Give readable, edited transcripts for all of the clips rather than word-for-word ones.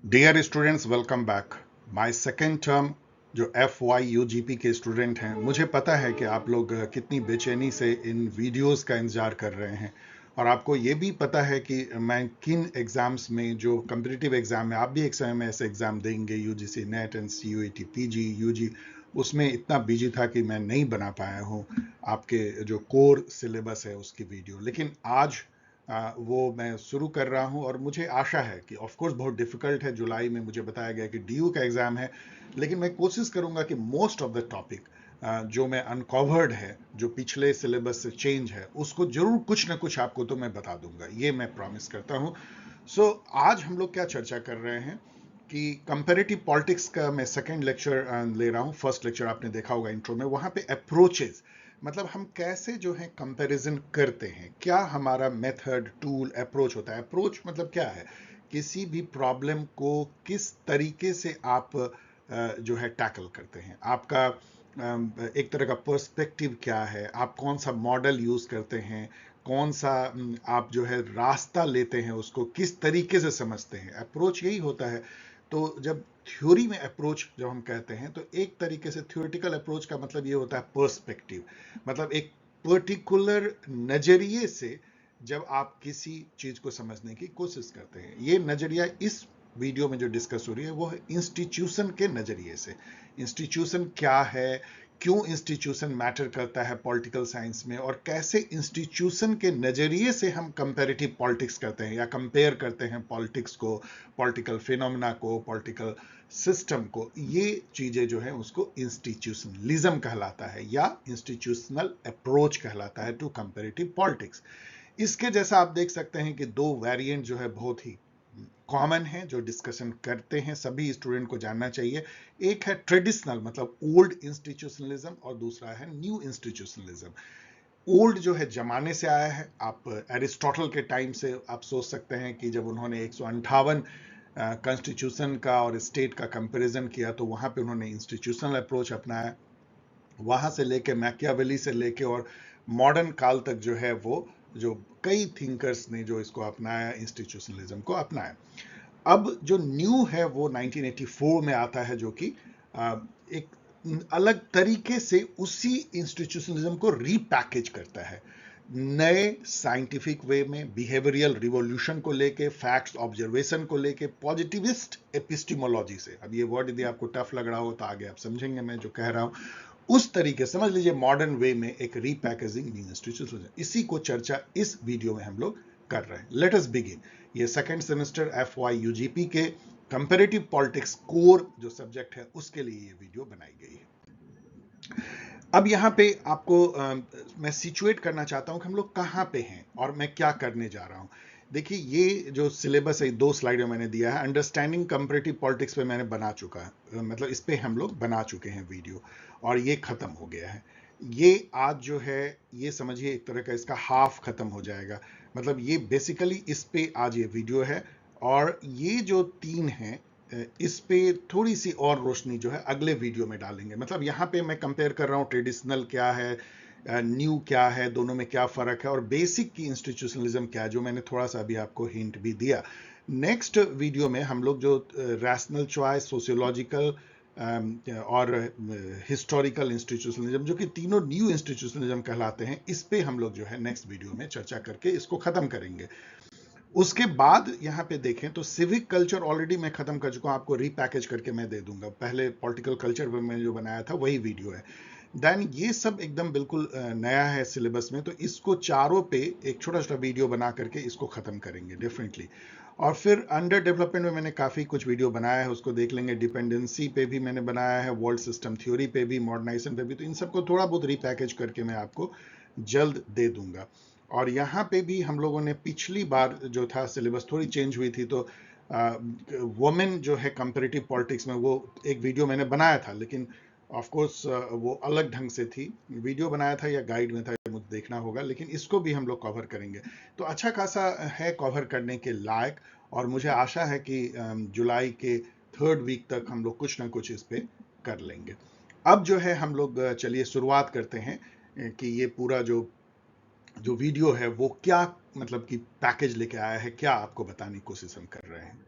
Dear students, welcome back. My second term जो FY UGP के student हैं, मुझे पता है कि आप लोग कितनी बेचैनी से इन वीडियोस का इंतज़ार कर रहे हैं और आपको ये भी पता है कि मैं किन एग्ज़ाम्स में, जो कम्पिटिटिव एग्ज़ाम में, आप भी एक समय में ऐसे एग्ज़ाम देंगे, UGC net and CUET PG UG, उसमें इतना बिजी था कि मैं नहीं बना पाया हूँ आपके जो कोर सिलेबस है उसकी वीडियो। लेकिन आज वो मैं शुरू कर रहा हूं और मुझे आशा है कि ऑफ कोर्स बहुत डिफिकल्ट है। जुलाई में मुझे बताया गया कि DU का एग्जाम है, लेकिन मैं कोशिश करूंगा कि मोस्ट ऑफ द टॉपिक जो मैं अनकवर्ड है, जो पिछले सिलेबस से चेंज है, उसको जरूर कुछ ना कुछ आपको तो मैं बता दूंगा, ये मैं प्रॉमिस करता हूं। सो आज हम लोग क्या चर्चा कर रहे हैं कि कंपैरेटिव पॉलिटिक्स का मैं सेकंड लेक्चर ले रहा हूं। फर्स्ट लेक्चर आपने देखा होगा इंट्रो में, वहां पे अप्रोचेस, मतलब हम कैसे जो है कंपैरिजन करते हैं, क्या हमारा मेथड, टूल, अप्रोच होता है। अप्रोच मतलब क्या है, किसी भी प्रॉब्लम को किस तरीके से आप जो है टैकल करते हैं, आपका एक तरह का पर्सपेक्टिव क्या है, आप कौन सा मॉडल यूज करते हैं, कौन सा आप जो है रास्ता लेते हैं, उसको किस तरीके से समझते हैं। अप्रोच यही होता है। तो जब थ्योरी में अप्रोच जब हम कहते हैं, तो एक तरीके से थ्योरेटिकल अप्रोच का मतलब ये होता है पर्सपेक्टिव, मतलब एक पर्टिकुलर नजरिए से जब आप किसी चीज को समझने की कोशिश करते हैं। ये नजरिया इस वीडियो में जो डिस्कस हो रही है वो है इंस्टीट्यूशन के नजरिए से। इंस्टीट्यूशन क्या है, क्यों इंस्टीट्यूशन मैटर करता है पॉलिटिकल साइंस में, और कैसे इंस्टीट्यूशन के नजरिए से हम कंपैरेटिव पॉलिटिक्स करते हैं या कंपेयर करते हैं पॉलिटिक्स को, पॉलिटिकल फिनोमेना को, पॉलिटिकल सिस्टम को। ये चीजें जो है उसको इंस्टीट्यूशनलिज्म कहलाता है या इंस्टीट्यूशनल अप्रोच कहलाता है टू कंपैरेटिव पॉलिटिक्स। इसके जैसा आप देख सकते हैं कि दो वेरिएंट जो है बहुत ही कॉमन है, जो डिस्कशन करते हैं, सभी स्टूडेंट को जानना चाहिए। एक है ट्रेडिशनल, मतलब ओल्ड इंस्टीट्यूशनलिज्म, और दूसरा है न्यू इंस्टीट्यूशनलिज्म। ओल्ड जो है जमाने से आया है। आप एरिस्टोटल के टाइम से आप सोच सकते हैं कि जब उन्होंने 158 कॉन्स्टिट्यूशन का और स्टेट का कंपैरिजन किया, तो वहां पे उन्होंने इंस्टीट्यूशनल अप्रोच अपनाया। वहां से लेके मैकियावेली से लेके और मॉडर्न काल तक जो है वो, जो कई थिंकर्स ने जो इसको अपनाया, इंस्टीट्यूशनलिज्म को अपनाया। अब जो न्यू है वो 1984 में आता है, जो कि एक अलग तरीके से उसी इंस्टीट्यूशनलिज्म को रीपैकेज करता है, नए साइंटिफिक वे में, बिहेवियरल रिवॉल्यूशन को लेके, फैक्ट्स ऑब्जर्वेशन को लेके, पॉजिटिविस्ट एपिस्टिमोलॉजी से। अब ये वर्ड यदि आपको टफ लग रहा हो तो आगे आप समझेंगे मैं जो कह रहा हूं, उस तरीके समझ लीजिए मॉडर्न वे में एक रीपैकेजिंग न्यू इंस्टीट्यूशन। इसी को चर्चा इस वीडियो में हम लोग कर रहे हैं। Late us begin. ये सेकेंड सेमेस्टर FY UGP के कंपैरेटिव पॉलिटिक्स कोर जो सब्जेक्ट है उसके लिए ये वीडियो बनाई गई है। अब यहाँ पे आपको मैं सिचुएट करना चाहता हूँ कि हम लोग कहाँ पे हैं और मैं क्या करने जा रहा हूँ। देखिए, ये जो सिलेबस है, दो स्लाइड में मैंने दिया है। अंडरस्टैंडिंग कंपैरेटिव पॉलिटिक्स पे मैंने बना चुका है, मतलब इस पे हम लोग बना चुके हैं वीडियो, और ये खत्म हो गया है। ये आज जो है, ये समझिए एक तरह का इसका हाफ खत्म हो जाएगा। मतलब ये बेसिकली इस पे आज ये वीडियो है, और ये जो तीन हैं इस पे थोड़ी सी और रोशनी जो है अगले वीडियो में डालेंगे। मतलब यहाँ पे मैं कंपेयर कर रहा हूँ ट्रेडिशनल क्या है, न्यू क्या है, दोनों में क्या फर्क है, और बेसिक की इंस्टीट्यूशनलिज्म क्या है, जो मैंने थोड़ा सा अभी आपको हिंट भी दिया। नेक्स्ट वीडियो में हम लोग जो रैशनल चॉइस, सोशियोलॉजिकल और हिस्टोरिकल इंस्टीट्यूशनलिज्म, जो कि तीनों न्यू इंस्टीट्यूशनलिज्म कहलाते हैं, इस पे हम लोग जो है नेक्स्ट वीडियो में चर्चा करके इसको खत्म करेंगे। उसके बाद यहाँ पे देखें तो सिविक कल्चर ऑलरेडी मैं खत्म कर चुका हूं, आपको रीपैकेज करके मैं दे दूंगा। पहले पॉलिटिकल कल्चर में मैंने जो बनाया था वही वीडियो है। देन ये सब एकदम बिल्कुल नया है सिलेबस में, तो इसको चारों पे एक छोटा छोटा वीडियो बना करके इसको खत्म करेंगे डेफिनेटली। और फिर अंडर डेवलपमेंट में मैंने काफ़ी कुछ वीडियो बनाया है, उसको देख लेंगे। डिपेंडेंसी पे भी मैंने बनाया है, वर्ल्ड सिस्टम थ्योरी पे भी, मॉडर्नाइजेशन पे भी। तो इन सबको थोड़ा बहुत रीपैकेज करके मैं आपको जल्द दे दूंगा। और यहाँ पे भी हम लोगों ने पिछली बार जो था, सिलेबस थोड़ी चेंज हुई थी, तो वुमेन जो है कंपैरेटिव पॉलिटिक्स में, वो एक वीडियो मैंने बनाया था, लेकिन ऑफ कोर्स वो अलग ढंग से थी। वीडियो बनाया था या गाइड में था, मुझे देखना होगा, लेकिन इसको भी हम लोग कवर करेंगे। तो अच्छा खासा है कवर करने के लायक, और मुझे आशा है कि जुलाई के थर्ड वीक तक हम लोग कुछ ना कुछ इस पे कर लेंगे। अब जो है हम लोग चलिए शुरुआत करते हैं कि ये पूरा जो जो वीडियो है वो क्या, मतलब कि पैकेज लेके आया है, क्या आपको बताने की कोशिश हम कर रहे हैं।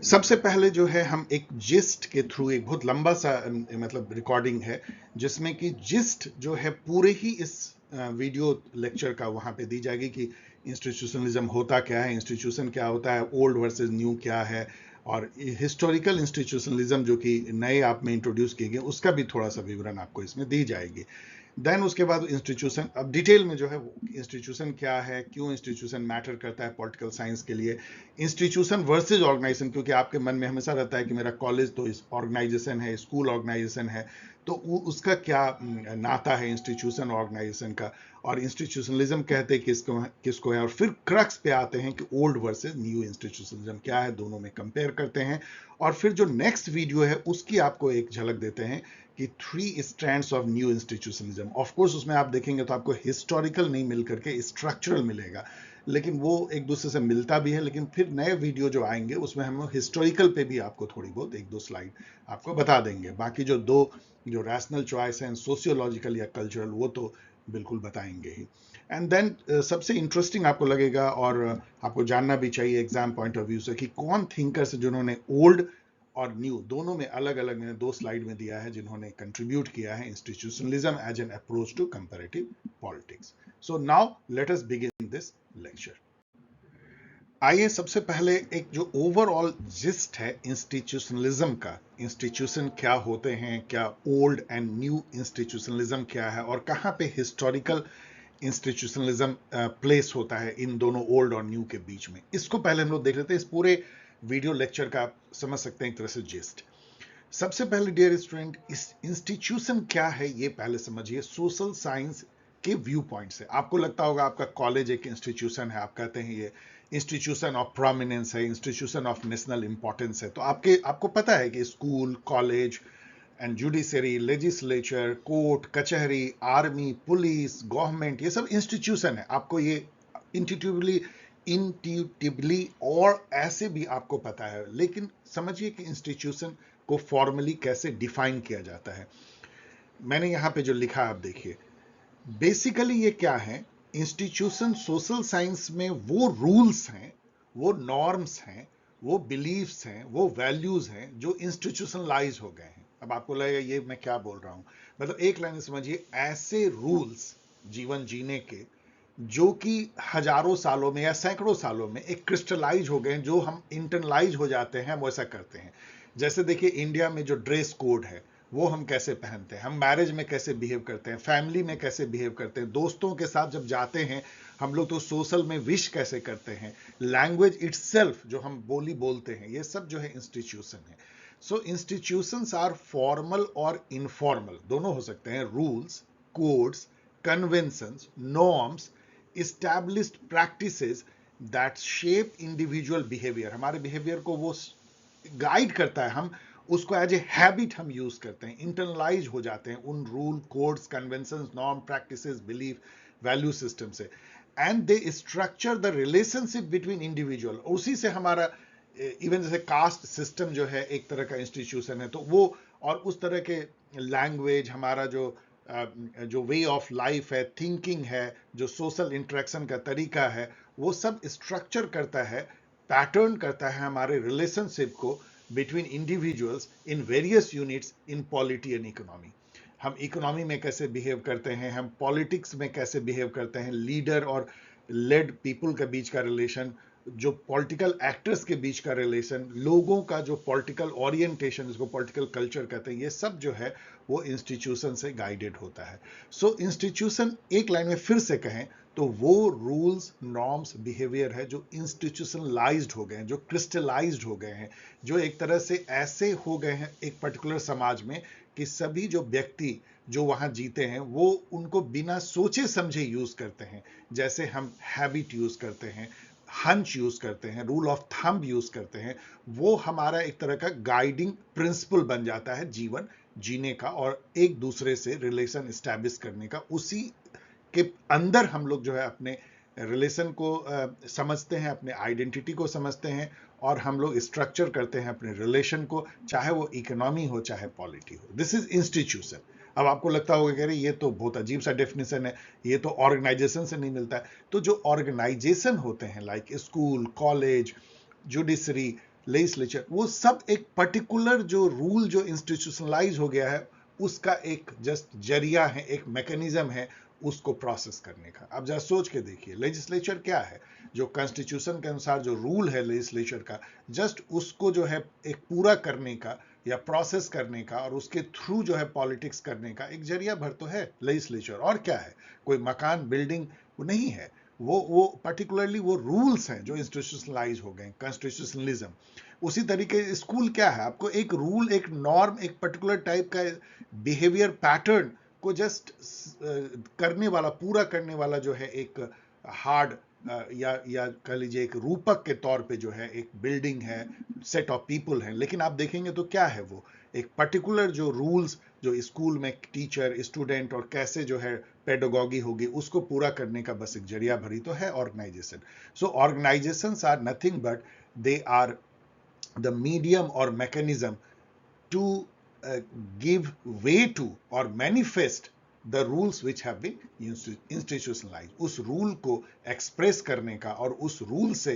सबसे पहले जो है हम एक जिस्ट के थ्रू, एक बहुत लंबा सा मतलब रिकॉर्डिंग है जिसमें कि जिस्ट जो है पूरे ही इस वीडियो लेक्चर का वहां पे दी जाएगी कि इंस्टीट्यूशनलिज्म होता क्या है, इंस्टीट्यूशन क्या होता है, ओल्ड वर्सेस न्यू क्या है, और हिस्टोरिकल इंस्टीट्यूशनलिज्म जो कि नए आप में इंट्रोड्यूस किए गए उसका भी थोड़ा सा विवरण आपको इसमें दी जाएगी। देन उसके बाद इंस्टीट्यूशन, अब डिटेल में जो है इंस्टीट्यूशन क्या है, क्यों इंस्टीट्यूशन मैटर करता है पॉलिटिकल साइंस के लिए, इंस्टीट्यूशन वर्सेज ऑर्गेनाइजेशन, क्योंकि आपके मन में हमेशा रहता है कि मेरा कॉलेज तो इस ऑर्गेनाइजेशन है, स्कूल ऑर्गेनाइजेशन है, तो उसका क्या नाता है इंस्टीट्यूशन ऑर्गेनाइजेशन का, और इंस्टीट्यूशनलिज्म कहते किसको किसको है, और फिर क्रक्स पे आते हैं कि ओल्ड वर्सेज न्यू इंस्टीट्यूशनलिज्म क्या है, दोनों में कंपेयर करते हैं। और फिर जो नेक्स्ट वीडियो है उसकी आपको एक झलक देते हैं कि 3 strands of new institutionalism. Of course उसमें आप देखेंगे तो आपको हिस्टोरिकल नहीं मिल करके स्ट्रक्चरल मिलेगा, लेकिन वो एक दूसरे से मिलता भी है, लेकिन फिर नए वीडियो जो आएंगे उसमें हम हिस्टोरिकल पे भी आपको थोड़ी बहुत एक दो स्लाइड आपको बता देंगे। बाकी जो दो जो रैशनल चॉइस हैं, सोशियोलॉजिकल या कल्चरल, वो तो बिल्कुल बताएंगे ही। एंड देन सबसे इंटरेस्टिंग आपको लगेगा और आपको जानना भी चाहिए एग्जाम पॉइंट ऑफ व्यू से कि कौन थिंकर्स जिन्होंने ओल्ड और न्यू दोनों में अलग अलग, मैंने 2 स्लाइड में दिया है, जिन्होंने कंट्रीब्यूट किया है institutionalism as an approach to comparative politics. So now let us begin this lecture. आइए सबसे पहले एक जो ओवरऑल जिस्ट है इंस्टीट्यूशनलिज्म का, इंस्टीट्यूशन क्या होते हैं, क्या ओल्ड एंड न्यू इंस्टीट्यूशनलिज्म क्या है, और कहां पे हिस्टोरिकल इंस्टीट्यूशनलिज्म प्लेस होता है इन दोनों ओल्ड और न्यू के बीच में, इसको पहले हम लोग देख लेते हैं। इस पूरे वीडियो लेक्चर का आप समझ सकते हैं एक तरह से जिस्ट। सबसे पहले डियर स्टूडेंट, इस इंस्टीट्यूशन क्या है ये पहले समझिए सोशल साइंस के व्यू पॉइंट से। आपको लगता होगा आपका कॉलेज एक इंस्टीट्यूशन है, आप कहते हैं ये इंस्टीट्यूशन ऑफ प्रोमिनेंस है, इंस्टीट्यूशन ऑफ नेशनल इंपॉर्टेंस है, तो आपको पता है कि school, college and judiciary, legislature, court, कचहरी, आर्मी, पुलिस, गवर्नमेंट, ये सब इंस्टीट्यूशन है। आपको ये इंट्यूटिवली और ऐसे भी आपको पता है, लेकिन समझिए कि इंस्टीट्यूशन को फॉर्मली कैसे डिफाइन किया जाता है। मैंने यहां पे जो लिखा आप देखिए, बेसिकली ये क्या है, इंस्टीट्यूशन सोशल साइंस में वो रूल्स हैं, वो नॉर्म्स हैं, वो बिलीफ्स हैं, वो वैल्यूज हैं जो इंस्टीट्यूशनलाइज हो गए हैं। अब आपको लगेगा ये मैं क्या बोल रहा हूं, मतलब एक लाइन में समझिए, ऐसे रूल्स जीवन जीने के जो कि हजारों सालों में या सैकड़ों सालों में एक क्रिस्टलाइज हो गए, जो हम इंटरनलाइज हो जाते हैं, हम वैसा करते हैं। जैसे देखिए इंडिया में जो ड्रेस कोड है वो हम कैसे पहनते हैं, हम मैरिज में कैसे बिहेव करते हैं, फैमिली में कैसे बिहेव करते हैं, दोस्तों के साथ जब जाते हैं हम लोग तो सोशल में विश कैसे करते हैं, लैंग्वेज इटसेल्फ जो हम बोली बोलते हैं, ये सब जो है इंस्टीट्यूशन है। सो इंस्टीट्यूशंस आर फॉर्मल और इनफॉर्मल, दोनों हो सकते हैं। Rules, codes, conventions, norms, established practices that shape individual behavior, हमारे बिहेवियर को वो गाइड करता है, हम उसको एज ए हैबिट हम यूज करते हैं, इंटरनलाइज हो जाते हैं उन rule, codes, conventions, norm, practices, belief, value system से, and they structure the relationship between individual. उसी से हमारा इवन जैसे कास्ट सिस्टम जो है एक तरह का इंस्टीट्यूशन है, तो वो और उस तरह के लैंग्वेज, हमारा जो वे ऑफ लाइफ है, थिंकिंग है, जो सोशल इंटरेक्शन का तरीका है, वो सब स्ट्रक्चर करता है, पैटर्न करता है हमारे रिलेशनशिप को between individuals in various units in polity and economy. हम इकोनॉमी में कैसे बिहेव करते हैं, हम पॉलिटिक्स में कैसे बिहेव करते हैं, लीडर और लेड पीपल के बीच का रिलेशन, जो पॉलिटिकल एक्टर्स के बीच का रिलेशन, लोगों का जो पॉलिटिकल ओरिएंटेशन, जिसको पॉलिटिकल कल्चर कहते हैं, ये सब जो है वो इंस्टीट्यूशन से गाइडेड होता है। सो इंस्टीट्यूशन एक लाइन में फिर से कहें तो वो रूल्स, नॉर्म्स, बिहेवियर है जो इंस्टीट्यूशनलाइज्ड हो गए हैं, जो क्रिस्टलाइज्ड हो गए हैं, जो एक तरह से ऐसे हो गए हैं एक पर्टिकुलर समाज में कि सभी जो व्यक्ति जो वहां जीते हैं वो उनको बिना सोचे समझे यूज करते हैं। जैसे हम हैबिट यूज करते हैं, हंच यूज करते हैं, रूल ऑफ थंब यूज करते हैं, वो हमारा एक तरह का गाइडिंग प्रिंसिपल बन जाता है जीवन जीने का और एक दूसरे से रिलेशन एस्टैब्लिश करने का। उसी के अंदर हम लोग जो है अपने रिलेशन को समझते हैं, अपने आइडेंटिटी को समझते हैं, और हम लोग स्ट्रक्चर करते हैं अपने रिलेशन को, चाहे वो इकोनॉमी हो चाहे पॉलिटी हो। This is institution. अब आपको लगता होगा कि अरे ये तो बहुत अजीब सा डेफिनेशन है, ये तो ऑर्गेनाइजेशन से नहीं मिलता है। तो जो ऑर्गेनाइजेशन होते हैं like school, college, judiciary, legislature, वो सब एक पर्टिकुलर जो रूल जो इंस्टीट्यूशनलाइज हो गया है उसका एक जस्ट जरिया है, एक मैकेनिज्म है उसको प्रोसेस करने का। आप जरा सोच के देखिए, लेजिस्लेचर क्या है? जो कॉन्स्टिट्यूशन के अनुसार जो रूल है लेजिस्लेचर का, जस्ट उसको जो है एक पूरा करने का या प्रोसेस करने का और उसके थ्रू जो है पॉलिटिक्स करने का एक जरिया भर तो है लेजिस्लेचर। और क्या है? कोई मकान बिल्डिंग वो नहीं है, वो पर्टिकुलरली वो रूल्स हैं जो इंस्टीट्यूशनलाइज हो गए, कॉन्स्टिट्यूशनलिज्म। उसी तरीके स्कूल क्या है? आपको एक रूल, एक नॉर्म, एक पर्टिकुलर टाइप का बिहेवियर पैटर्न को जस्ट करने वाला, पूरा करने वाला जो है एक हार्ड या कह लीजिए एक रूपक के तौर पे जो है एक बिल्डिंग है, सेट ऑफ पीपल हैं। लेकिन आप देखेंगे तो क्या है? वो एक पर्टिकुलर जो रूल्स जो स्कूल में टीचर, स्टूडेंट और कैसे जो है पेडागॉगी होगी उसको पूरा करने का बस एक जरिया भरी तो है organisation. So organisations are nothing but they are the medium or mechanism to give way to or manifest the rules which have been institutionalized। उस रूल को एक्सप्रेस करने का और उस रूल से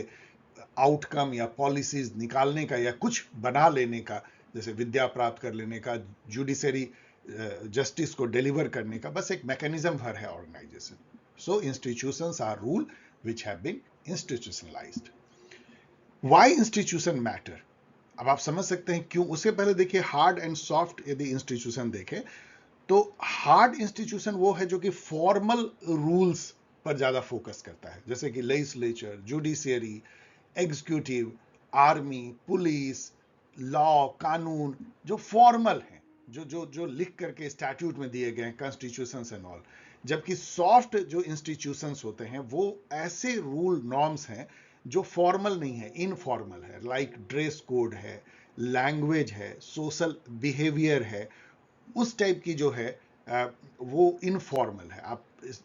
आउटकम या पॉलिसीज निकालने का या कुछ बना लेने का, जैसे विद्या प्राप्त कर लेने का, जुडिशरी जस्टिस को डिलीवर करने का, बस एक मैकेनिज्म भर है organisation. So institutions are rule which have been institutionalised. Why institution matter? अब आप समझ सकते हैं क्यों। उससे पहले देखिए हार्ड एंड सॉफ्ट यदि इंस्टीट्यूशन देखें तो हार्ड इंस्टीट्यूशन वो है जो कि फॉर्मल रूल्स पर ज्यादा फोकस करता है, जैसे कि legislature, judiciary, executive, army, police, law, कानून जो फॉर्मल हैं, जो जो जो लिख करके स्टैट्यूट में दिए गए हैं, कॉन्स्टिट्यूशंस एंड ऑल। जबकि सॉफ्ट जो इंस्टीट्यूशंस होते हैं वो ऐसे रूल नॉर्म्स हैं जो फॉर्मल नहीं है, इनफॉर्मल है, लाइक ड्रेस कोड है, लैंग्वेज है, सोशल बिहेवियर है, उस टाइप की जो है वो इनफॉर्मल है। आप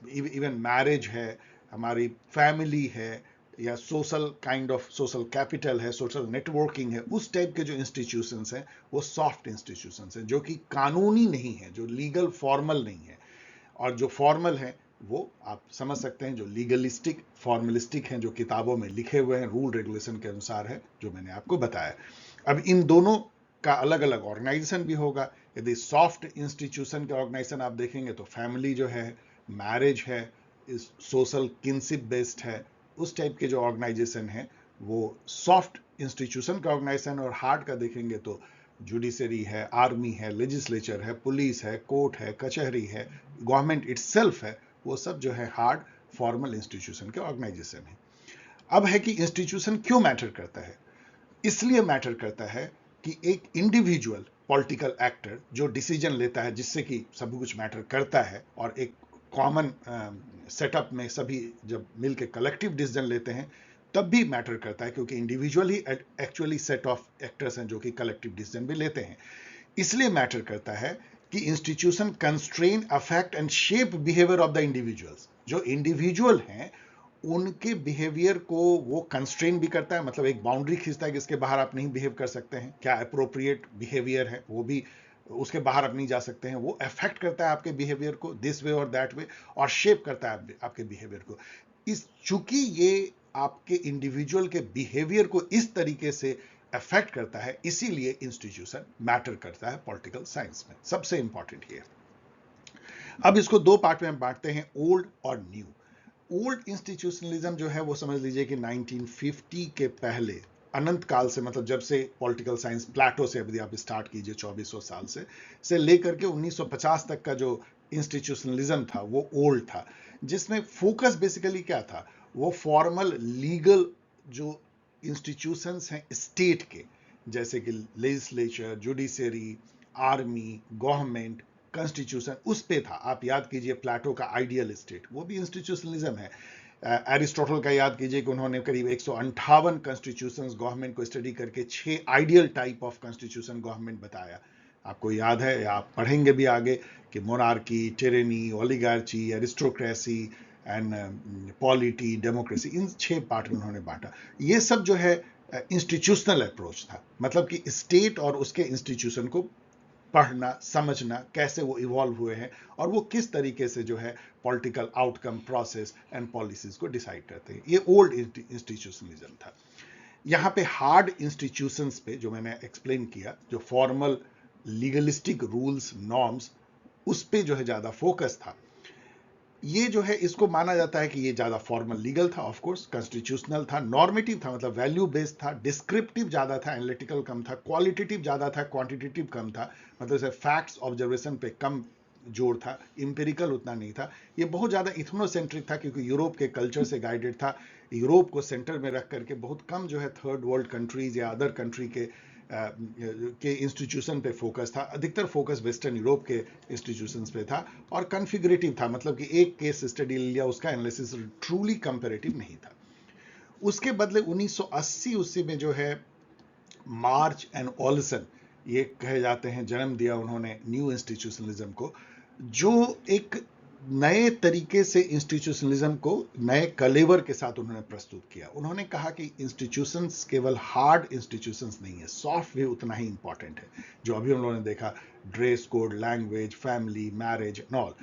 इवन मैरिज है, हमारी फैमिली है, या social kind of social capital है, सोशल नेटवर्किंग है, उस टाइप के जो इंस्टीट्यूशंस हैं वो सॉफ्ट इंस्टीट्यूशंस हैं, जो कि कानूनी नहीं है, जो लीगल फॉर्मल नहीं है। और जो फॉर्मल है वो आप समझ सकते हैं, जो लीगलिस्टिक फॉर्मलिस्टिक हैं, जो किताबों में लिखे हुए हैं, रूल रेगुलेशन के अनुसार है, जो मैंने आपको बताया। अब इन दोनों का अलग अलग ऑर्गेनाइजेशन भी होगा। यदि सॉफ्ट इंस्टीट्यूशन के ऑर्गेनाइजेशन आप देखेंगे तो फैमिली जो है, मैरिज है, सोशल किनशिप बेस्ड है, उस टाइप के जो ऑर्गेनाइजेशन है वो सॉफ्ट इंस्टीट्यूशन का ऑर्गेनाइजेशन। और हार्ड का देखेंगे तो जुडिशरी है, आर्मी है, लेजिस्लेचर है, पुलिस है, कोर्ट है, कचहरी है, गवर्नमेंट इटसेल्फ है, वो सब जो है हार्ड फॉर्मल इंस्टीट्यूशन के ऑर्गेनाइजेशन है। अब है कि इंस्टीट्यूशन क्यों मैटर करता है? इसलिए मैटर करता है कि एक इंडिविजुअल पॉलिटिकल एक्टर जो डिसीजन लेता है, जिससे कि सब कुछ मैटर करता है, और एक कॉमन सेटअप में सभी जब मिलकर कलेक्टिव डिसीजन लेते हैं तब भी मैटर करता है, क्योंकि individual he actually set of actors हैं जो कि कलेक्टिव डिसीजन भी लेते हैं। इसलिए मैटर करता है कि institution constrain, affect and shape behaviour of the individuals. जो इंडिविजुअल हैं उनके बिहेवियर को वो कंस्ट्रेन भी करता है, मतलब एक बाउंड्री खींचता है कि इसके बाहर आप नहीं बिहेव कर सकते हैं, क्या अप्रोप्रिएट बिहेवियर है वो भी उसके बाहर आप नहीं जा सकते हैं। वो अफेक्ट करता है आपके बिहेवियर को दिस वे और दैट वे, और शेप करता है आपके बिहेवियर को। इस चूंकि ये आपके इंडिविजुअल के बिहेवियर को इस तरीके से अफेक्ट करता है, इसीलिए इंस्टीट्यूशन मैटर करता है पॉलिटिकल साइंस में। सबसे इंपॉर्टेंट ये। अब इसको दो पार्ट में हम बांटते हैं, ओल्ड और न्यू। ओल्ड इंस्टीट्यूशनलिज्म जो है वो समझ लीजिए कि 1950 के पहले अनंत काल से, मतलब जब से पॉलिटिकल साइंस प्लेटो से यदि आप स्टार्ट कीजिए 2400 साल से लेकर के 1950 तक का जो इंस्टीट्यूशनलिज्म था वो ओल्ड था, जिसमें फोकस बेसिकली क्या था? वो फॉर्मल लीगल जो इंस्टीट्यूशंस हैं स्टेट के, जैसे कि legislature, judiciary, army, government, constitution, उस पे था। आप याद कीजिए प्लेटो का आइडियल स्टेट, वो भी इंस्टीट्यूशनलिज्म है। एरिस्टोटल का याद कीजिए कि उन्होंने करीब 158 कॉन्स्टिट्यूशंस गवर्नमेंट को स्टडी करके 6 ideal type of constitution government बताया। आपको याद है या आप पढ़ेंगे भी आगे कि monarchy, tyranny, oligarchy, aristocracy and polity, democracy, इन 6 पार्ट में उन्होंने बांटा। ये सब जो है इंस्टीट्यूशनल अप्रोच था, मतलब कि स्टेट और उसके इंस्टीट्यूशन को पढ़ना, समझना, कैसे वो इवॉल्व हुए हैं और वो किस तरीके से जो है political outcome, process and policies को डिसाइड करते हैं। ये ओल्ड इंस्टीट्यूशनलिज्म था। यहाँ पे हार्ड इंस्टीट्यूशंस पे, जो मैंने एक्सप्लेन किया, जो फॉर्मल लीगलिस्टिक रूल्स नॉर्म्स, उस पे जो है ज्यादा फोकस था। ये जो है इसको माना जाता है कि ये ज्यादा फॉर्मल लीगल था, ऑफ कोर्स कॉन्स्टिट्यूशनल था, नॉर्मेटिव था, मतलब वैल्यू बेस्ड था, डिस्क्रिप्टिव ज्यादा था, एनालिटिकल कम था, क्वालिटेटिव ज्यादा था, क्वांटिटेटिव कम था, मतलब जैसे फैक्ट्स ऑब्जर्वेशन पे कम जोर था, इंपेरिकल उतना नहीं था। ये बहुत ज्यादा इथनोसेंट्रिक था क्योंकि यूरोप के कल्चर से गाइडेड था। यूरोप को सेंटर में रख करके बहुत कम जो है थर्ड वर्ल्ड कंट्रीज या अदर कंट्री के इंस्टीट्यूशन पे फोकस था। अधिकतर फोकस वेस्टर्न यूरोप के इंस्टीट्यूशंस पे था और कन्फिगरेटिव था, मतलब कि एक केस स्टडी लिया, उसका एनालिसिस ट्रूली कंपेरेटिव नहीं था। उसके बदले 1980 उसी में जो है मार्च एंड ऑलसन, ये कहे जाते हैं, जन्म दिया उन्होंने न्यू इंस्टीट्यूशनलिज्म को, जो एक नए तरीके से इंस्टीट्यूशनलिज्म को नए कलेवर के साथ उन्होंने प्रस्तुत किया। उन्होंने कहा कि इंस्टीट्यूशंस केवल हार्ड इंस्टीट्यूशंस नहीं है, सॉफ्ट भी उतना ही इंपॉर्टेंट है, जो अभी हम लोगों ने देखा, dress code, language, family, marriage and all.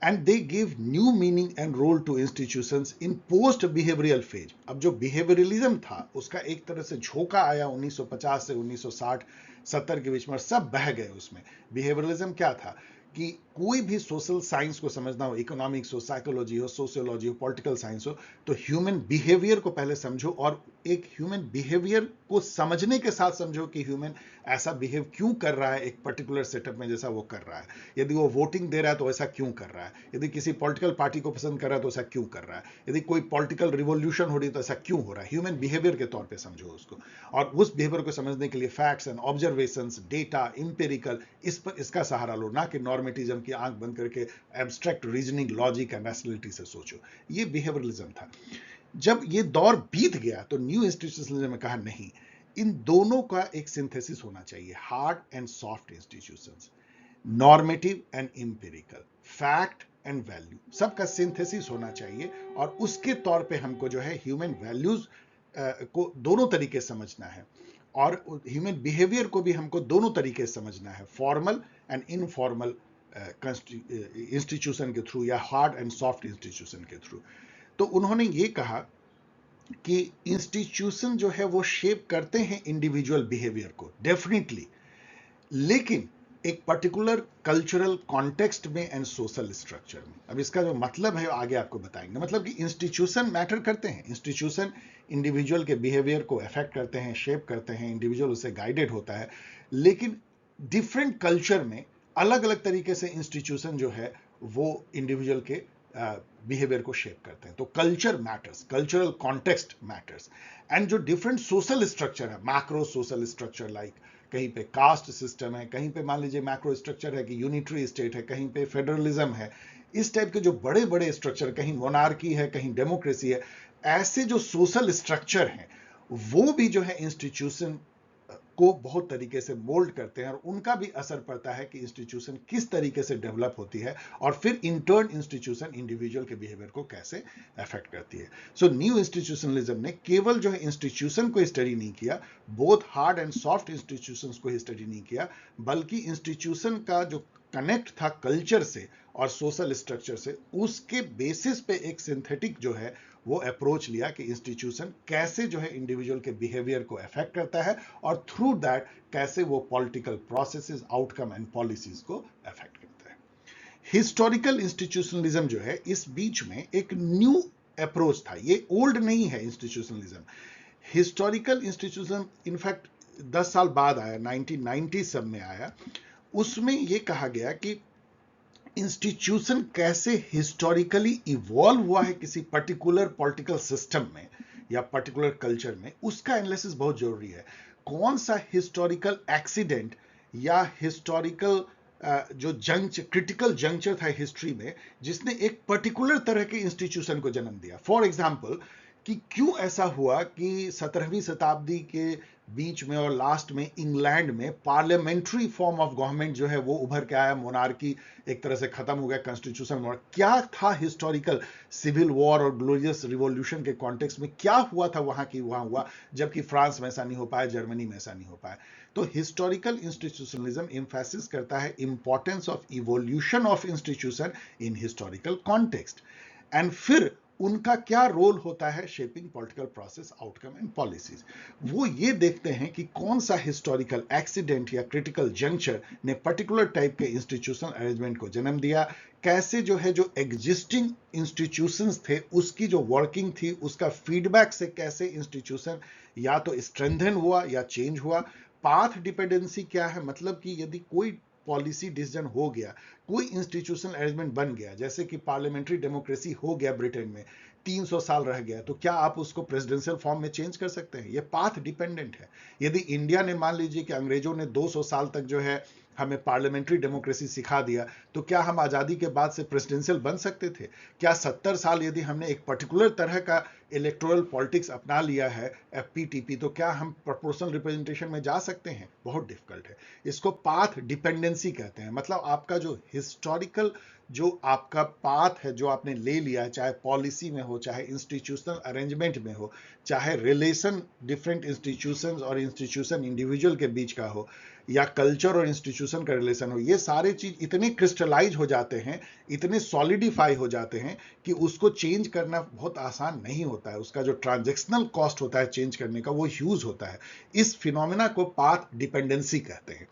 And they give new meaning and role to institutions in post behavioural phase. अब जो बिहेवियरलिज्म था उसका एक तरह से झोंका आया 1950 से 1960-70 के बीच में, सब बह गए उसमें। बिहेवियरलिज्म क्या था कि कोई भी सोशल साइंस को समझना हो, इकोनॉमिक्स हो, साइकोलॉजी हो, सोशियोलॉजी हो, पॉलिटिकल साइंस हो, तो ह्यूमन बिहेवियर को पहले समझो और एक ह्यूमन बिहेवियर को समझने के साथ समझो कि ह्यूमन ऐसा बिहेव क्यों कर रहा है एक पर्टिकुलर सेटअप में जैसा वो कर रहा है। यदि वो वोटिंग दे रहा है तो ऐसा क्यों कर रहा है, यदि किसी पॉलिटिकल पार्टी को पसंद कर रहा है तो ऐसा क्यों कर रहा है, यदि कोई पॉलिटिकल रिवोल्यूशन हो रही है तो ऐसा क्यों हो रहा है। ह्यूमन बिहेवियर के तौर पर समझो उसको, और उस बिहेवियर को समझने के लिए facts and observations, data, empirical, इसका सहारा लो, ना कि नॉर्मेटिज्म की आंख बंद करके abstract reasoning, logic and rationality से सोचो। ये बिहेवियरलिज्म था। जब ये दौर बीत गया तो न्यू इंस्टीट्यूशनलिज्म ने कहा नहीं, इन दोनों का एक सिंथेसिस होना चाहिए, hard and soft institutions, normative and empirical, fact and value, सबका सिंथेसिस होना चाहिए। और उसके तौर पे हमको जो है ह्यूमन वैल्यूज को दोनों तरीके समझना है, और ह्यूमन बिहेवियर को भी हमको दोनों तरीके से समझना है, फॉर्मल एंड इनफॉर्मल इंस्टीट्यूशन के थ्रू या हार्ड एंड सॉफ्ट इंस्टीट्यूशन के थ्रू। तो उन्होंने ये कहा कि इंस्टीट्यूशन जो है वो शेप करते हैं इंडिविजुअल बिहेवियर को डेफिनेटली, लेकिन एक पर्टिकुलर कल्चरल कॉन्टेक्स्ट में एंड सोशल स्ट्रक्चर में। अब इसका जो मतलब है आगे आपको बताएंगे। मतलब कि इंस्टीट्यूशन मैटर करते हैं, इंस्टीट्यूशन इंडिविजुअल के बिहेवियर को अफेक्ट करते हैं, शेप करते हैं, इंडिविजुअल उससे गाइडेड होता है, लेकिन डिफरेंट कल्चर में अलग अलग तरीके से इंस्टीट्यूशन जो है वो इंडिविजुअल के बिहेवियर को शेप करते हैं। तो culture matters, cultural context matters, and जो डिफरेंट सोशल स्ट्रक्चर है, मैक्रो सोशल स्ट्रक्चर, लाइक कहीं पे कास्ट सिस्टम है, कहीं पे मान लीजिए मैक्रो स्ट्रक्चर है कि यूनिटरी स्टेट है, कहीं पे फेडरलिज्म है, इस टाइप के जो बड़े बड़े स्ट्रक्चर, कहीं मोनार्की है, कहीं डेमोक्रेसी है, ऐसे जो सोशल स्ट्रक्चर हैं वो भी जो है इंस्टीट्यूशन को बहुत तरीके से मोल्ड करते हैं, और उनका भी असर पड़ता है कि इंस्टीट्यूशन किस तरीके से डेवलप होती है, और फिर इंटर्न इंस्टीट्यूशन इंडिविजुअल के बिहेवियर को कैसे अफेक्ट करती है। सो न्यू इंस्टीट्यूशनलिज्म ने केवल जो है इंस्टीट्यूशन को स्टडी नहीं किया, both hard and soft institutions को ही स्टडी नहीं किया, बल्कि इंस्टीट्यूशन का जो कनेक्ट था कल्चर से और सोशल स्ट्रक्चर से, उसके बेसिस पे एक सिंथेटिक जो है वो अप्रोच लिया कि इंस्टीट्यूशन कैसे जो है इंडिविजुअल के बिहेवियर को अफेक्ट करता है, और थ्रू दैट कैसे वो political processes, outcome and policies को अफेक्ट करता है। हिस्टोरिकल इंस्टीट्यूशनलिज्म जो है इस बीच में एक न्यू अप्रोच था, ये ओल्ड नहीं है इंस्टीट्यूशनलिज्म। हिस्टोरिकल इंस्टीट्यूशन इनफैक्ट 10 साल बाद आया, 1990 सब में आया। उसमें यह कहा गया कि इंस्टीट्यूशन कैसे हिस्टोरिकली इवॉल्व हुआ है किसी पर्टिकुलर पॉलिटिकल सिस्टम में या पर्टिकुलर कल्चर में, उसका एनालिसिस बहुत जरूरी है। कौन सा हिस्टोरिकल एक्सीडेंट या हिस्टोरिकल जो क्रिटिकल जंक्चर था हिस्ट्री में, जिसने एक पर्टिकुलर तरह के इंस्टीट्यूशन को जन्म दिया। फॉर एग्जाम्पल, कि क्यों ऐसा हुआ कि 17वीं शताब्दी के बीच में और लास्ट में इंग्लैंड में पार्लियामेंट्री फॉर्म ऑफ गवर्नमेंट जो है वो उभर के आया, मोनार्की एक तरह से खत्म हो गया, कॉन्स्टिट्यूशन। क्या था हिस्टोरिकल सिविल वॉर और ग्लोरियस रिवॉल्यूशन के कॉन्टेक्स्ट में क्या हुआ था वहां की वहां हुआ, जबकि फ्रांस में ऐसा नहीं हो पाया, जर्मनी में ऐसा नहीं हो पाया। तो हिस्टोरिकल इंस्टीट्यूशनलिज्म एम्फेसिस करता है importance of evolution of institution in historical context, and फिर उनका क्या रोल होता है shaping political process outcome and policies. वो ये देखते हैं कि कौन सा हिस्टोरिकल एक्सीडेंट या क्रिटिकल जंक्चर ने पर्टिकुलर टाइप के इंस्टीट्यूशनल अरेंजमेंट को जन्म दिया, कैसे जो है जो एग्जिस्टिंग इंस्टीट्यूशंस थे उसकी जो वर्किंग थी उसका फीडबैक से कैसे इंस्टीट्यूशन या तो स्ट्रेंथन हुआ या चेंज हुआ। पाथ डिपेंडेंसी क्या है, मतलब कि यदि कोई पॉलिसी डिसीजन हो गया, कोई इंस्टीट्यूशनल अरेंजमेंट बन गया, जैसे कि पार्लियामेंट्री डेमोक्रेसी हो गया ब्रिटेन में, 300 साल रह गया, तो क्या आप उसको प्रेसिडेंशियल फॉर्म में चेंज कर सकते हैं? ये पाथ डिपेंडेंट है। यदि इंडिया ने मान लीजिए कि अंग्रेजों ने 200 साल तक जो है हमें पार्लियामेंट्री डेमोक्रेसी सिखा दिया, तो क्या हम आज़ादी के बाद से प्रेसिडेंशियल बन सकते थे? क्या 70 साल यदि हमने एक पर्टिकुलर तरह का इलेक्टोरल पॉलिटिक्स अपना लिया है, एफपीटीपी, तो क्या हम प्रोपोर्शनल रिप्रेजेंटेशन में जा सकते हैं? बहुत डिफिकल्ट है। इसको पाथ डिपेंडेंसी कहते हैं, मतलब आपका जो हिस्टोरिकल जो आपका पाथ है जो आपने ले लिया है, चाहे पॉलिसी में हो, चाहे इंस्टीट्यूशनल अरेंजमेंट में हो, चाहे रिलेशन डिफरेंट इंस्टीट्यूशंस और इंस्टीट्यूशन इंडिविजुअल के बीच का हो, या कल्चर और इंस्टीट्यूशन का रिलेशन हो, ये सारे चीज इतने क्रिस्टलाइज हो जाते हैं, इतने सॉलिडिफाई हो जाते हैं कि उसको चेंज करना बहुत आसान नहीं होता है। उसका जो ट्रांजैक्शनल कॉस्ट होता है चेंज करने का वो ह्यूज होता है। इस फिनोमेना को पाथ डिपेंडेंसी कहते हैं।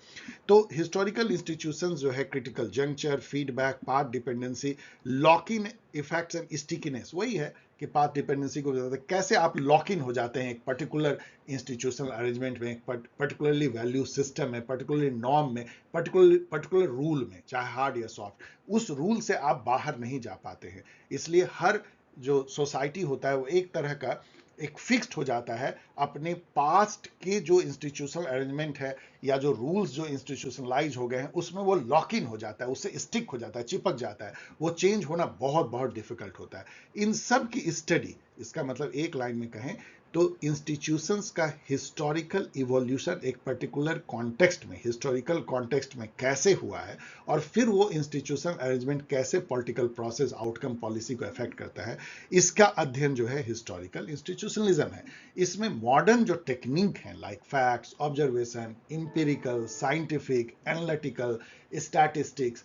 तो हिस्टोरिकल इंस्टीट्यूशंस जो है critical juncture, feedback, path dependency, lock in effects and stickiness, वही है कि पाथ डिपेंडेंसी को बताते हैं कैसे आप लॉक इन हो जाते हैं एक पर्टिकुलर इंस्टीट्यूशनल अरेंजमेंट में, पर्टिकुलरली वैल्यू सिस्टम में, पर्टिकुलरली नॉर्म में, पर्टिकुलर रूल में, चाहे हार्ड या सॉफ्ट, उस रूल से आप बाहर नहीं जा पाते हैं। इसलिए हर जो सोसाइटी होता है वो एक तरह का एक फिक्स्ड हो जाता है अपने पास्ट के जो इंस्टीट्यूशनल अरेंजमेंट है या जो रूल्स जो इंस्टीट्यूशनलाइज हो गए हैं उसमें वो लॉक इन हो जाता है, उससे स्टिक हो जाता है, चिपक जाता है। वो चेंज होना बहुत बहुत डिफिकल्ट होता है। इन सब की स्टडी, इसका मतलब एक लाइन में कहें तो इंस्टीट्यूशंस का हिस्टोरिकल इवोल्यूशन एक पर्टिकुलर कॉन्टेक्स्ट में, हिस्टोरिकल कॉन्टेक्स्ट में कैसे हुआ है, और फिर वो इंस्टीट्यूशनल अरेंजमेंट कैसे पॉलिटिकल प्रोसेस आउटकम पॉलिसी को अफेक्ट करता है, इसका अध्ययन जो है हिस्टोरिकल इंस्टीट्यूशनलिज्म है। इसमें मॉडर्न जो टेक्निक है like facts, observation, empirical, scientific, analytical, statistics,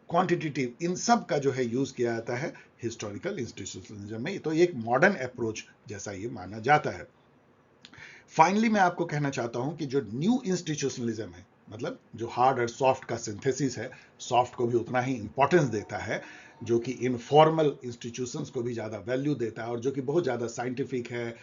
quantitative, इन सब का जो है यूज किया जाता है हिस्टोरिकल इंस्टीट्यूशनलिज्म में। तो एक मॉडर्न अप्रोच जैसा ये माना जाता है। फाइनली मैं आपको कहना चाहता हूं कि जो न्यू इंस्टीट्यूशनलिज्म है, मतलब जो हार्ड और सॉफ्ट का सिंथेसिस है, सॉफ्ट को भी उतना ही इंपॉर्टेंस देता है, जो कि इनफॉर्मल इंस्टीट्यूशंस को भी ज्यादा वैल्यू देता है, और जो कि बहुत ज्यादा साइंटिफिक है,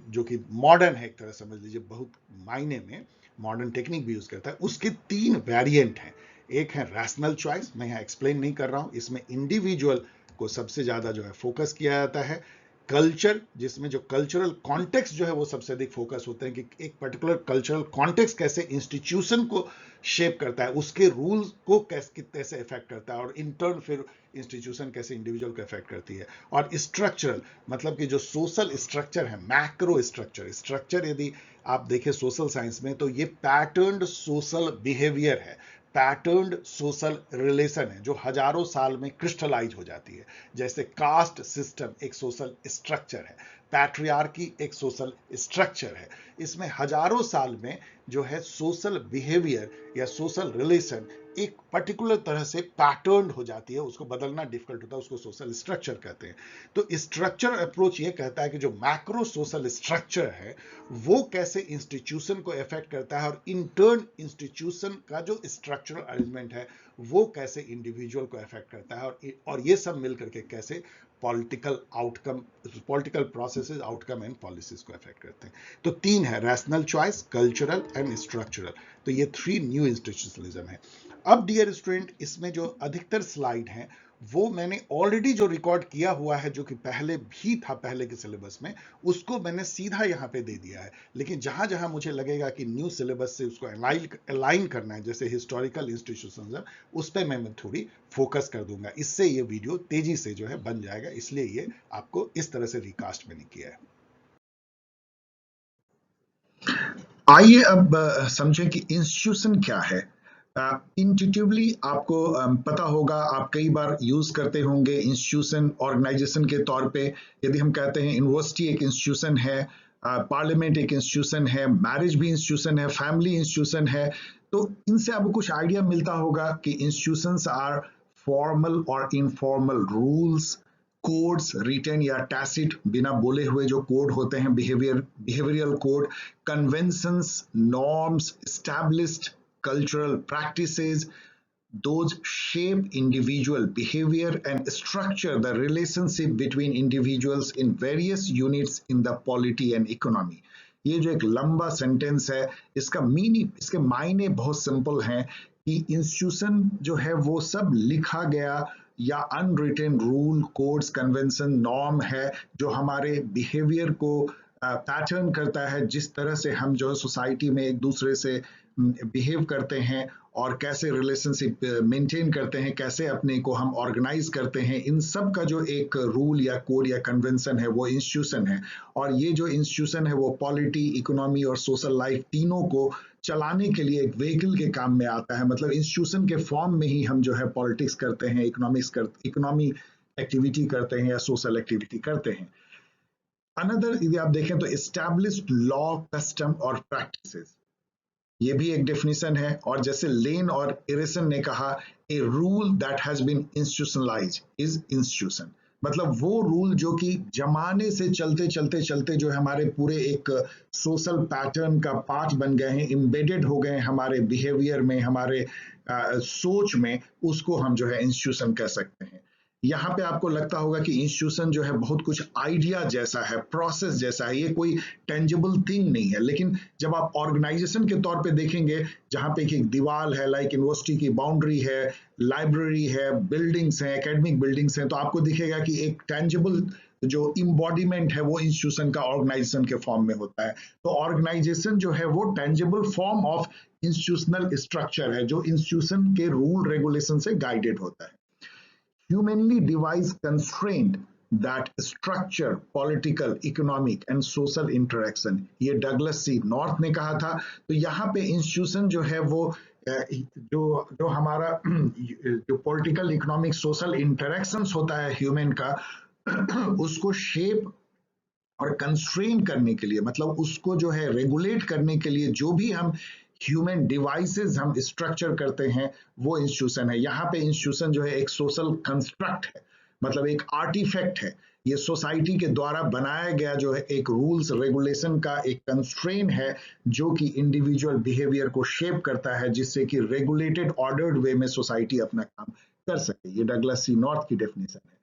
जो कि मॉडर्न है, एक तरह समझ लीजिए बहुत मायने में मॉडर्न टेक्निक भी यूज करता है। उसके 3 वेरिएंट हैं। एक है रैशनल चॉइस, मैं यहाँ एक्सप्लेन नहीं कर रहा हूं, इसमें इंडिविजुअल को सबसे ज्यादा जो है फोकस किया जाता है। कल्चर, जिसमें जो कल्चरल कॉन्टेक्स्ट जो है वो सबसे अधिक फोकस होते हैं कि एक पर्टिकुलर कल्चरल कॉन्टेक्स्ट कैसे इंस्टीट्यूशन को शेप करता है, उसके रूल्स को कितने से इफेक्ट करता है, और इंटर्न फिर इंस्टीट्यूशन कैसे इंडिविजुअल को इफेक्ट करती है। और स्ट्रक्चरल, मतलब कि जो सोशल स्ट्रक्चर है, मैक्रो स्ट्रक्चर यदि आप देखें सोशल साइंस में तो ये पैटर्न्ड सोशल बिहेवियर है, पैटर्न्ड सोशल रिलेशन है जो हजारों साल में क्रिस्टलाइज हो जाती है। जैसे कास्ट सिस्टम एक सोशल स्ट्रक्चर है, पैट्रियार्की एक सोशल स्ट्रक्चर है। इसमें हजारों साल में जो है सोशल बिहेवियर या सोशल रिलेशन एक पर्टिकुलर तरह से पैटर्न हो जाती है, उसको बदलना डिफिकल्ट होता है, उसको सोशल स्ट्रक्चर कहते हैं। तो स्ट्रक्चर अप्रोच ये कहता है कि जो मैक्रो सोशल स्ट्रक्चर है वो कैसे इंस्टीट्यूशन को इफेक्ट करता है, और इंटर्न इंस्टीट्यूशन का जो स्ट्रक्चरल अरेंजमेंट है वो कैसे इंडिविजुअल को इफेक्ट करता है, और ये सब मिलकर के कैसे political outcome, political processes, outcome and policies को इफेक्ट करते हैं। तो 3 है, rational choice, cultural and structural. तो ये 3 न्यू इंस्टीट्यूशनलिज्म है। अब डियर स्टूडेंट, इसमें जो अधिकतर स्लाइड हैं वो मैंने ऑलरेडी जो रिकॉर्ड किया हुआ है, जो कि पहले भी था पहले के सिलेबस में, उसको मैंने सीधा यहाँ पे दे दिया है। लेकिन जहां जहां मुझे लगेगा कि न्यू सिलेबस से उसको अलाइन करना है, जैसे हिस्टोरिकल इंस्टीट्यूशंस, उस पर मैं थोड़ी फोकस कर दूंगा। इससे ये वीडियो तेजी से जो है बन जाएगा, इसलिए ये आपको इस तरह से रिकास्ट मैंने किया है। आइए अब समझें कि इंस्टीट्यूशन क्या है। इंट्यूटिवली आपको पता होगा, आप कई बार यूज करते होंगे इंस्टीट्यूशन ऑर्गेनाइजेशन के तौर पे। यदि हम कहते हैं यूनिवर्सिटी एक इंस्टीट्यूशन है, पार्लियामेंट एक इंस्टीट्यूशन है, मैरिज भी इंस्टीट्यूशन है, फैमिली इंस्टीट्यूशन है, तो इनसे आपको कुछ आइडिया मिलता होगा कि इंस्टीट्यूशंस आर फॉर्मल और इनफॉर्मल रूल्स, कोड्स रिटन या टैसिट बिना बोले हुए जो कोड होते हैं, behavioural code, conventions, norms, established cultural practices, those shape individual behavior and structure the relationship between individuals in various units in the polity and economy. ये जो एक लंबा सेंटेंस है, इसका मीनिंग, इसके मायने बहुत सिंपल हैं कि इंस्टीट्यूशन जो है वो सब लिखा गया या unwritten rule, codes, convention, norm है जो हमारे बिहेवियर को पैटर्न करता है, जिस तरह से हम जो सोसाइटी में एक दूसरे से बिहेव करते हैं और कैसे रिलेशनशिप मेंटेन करते हैं, कैसे अपने को हम ऑर्गेनाइज करते हैं, इन सब का जो एक रूल या कोड या कन्वेंशन है वो इंस्टीट्यूशन है। और ये जो इंस्टीट्यूशन है वो पॉलिटी, इकोनॉमी और सोशल लाइफ तीनों को चलाने के लिए एक व्हीकल के काम में आता है। मतलब इंस्टीट्यूशन के फॉर्म में ही हम जो है पॉलिटिक्स करते हैं, इकोनॉमी एक्टिविटी करते हैं या सोशल एक्टिविटी करते हैं। अनदर यदि आप देखें तो एस्टैब्लिश्ड लॉ, कस्टम और प्रैक्टिसेस, ये भी एक डेफिनेशन है। और जैसे लेन और एरिसन ने कहा, a rule that has been institutionalised is institution. मतलब वो रूल जो कि जमाने से चलते चलते चलते जो हमारे पूरे एक सोशल पैटर्न का पार्ट बन गए हैं, इम्बेडेड हो गए हैं हमारे बिहेवियर में, हमारे सोच में, उसको हम जो है इंस्टीट्यूशन कह सकते हैं। यहाँ पे आपको लगता होगा कि इंस्टीट्यूशन जो है बहुत कुछ आइडिया जैसा है, प्रोसेस जैसा है, ये कोई टेंजिबल थिंग नहीं है। लेकिन जब आप ऑर्गेनाइजेशन के तौर पे देखेंगे, जहाँ पे एक दीवार है, लाइक यूनिवर्सिटी की बाउंड्री है, लाइब्रेरी है, बिल्डिंग्स हैं, एकेडमिक बिल्डिंग्स हैं, तो आपको दिखेगा कि एक टेंजिबल जो इम्बॉडीमेंट है वो इंस्टीट्यूशन का ऑर्गेनाइजेशन के फॉर्म में होता है। तो ऑर्गेनाइजेशन जो है वो tangible form of institutional structure है जो इंस्टीट्यूशन के रूल रेगुलेशन से गाइडेड होता है। Humanly devised constraint that structure political, economic and social interaction, ये डगलस सी नॉर्थ ने कहा था। तो यहाँ पे इंस्टीट्यूशन जो है वो जो हमारा जो पॉलिटिकल, इकोनॉमिक, सोशल इंटरेक्शंस होता है ह्यूमन का, उसको शेप और कंस्ट्रेन करने के लिए, मतलब उसको जो है रेगुलेट करने के लिए जो भी हम ह्यूमन डिवाइसेस हम स्ट्रक्चर करते हैं वो इंस्टीट्यूशन है। यहाँ पे इंस्टीट्यूशन जो है एक सोशल कंस्ट्रक्ट है, मतलब एक आर्टिफैक्ट है। ये सोसाइटी के द्वारा बनाया गया जो है एक रूल्स रेगुलेशन का एक कंस्ट्रेन है जो कि इंडिविजुअल बिहेवियर को शेप करता है, जिससे कि रेगुलेटेड ऑर्डर्ड वे में सोसाइटी अपना काम कर सके। ये डगलस सी नॉर्थ की डेफिनेशन है।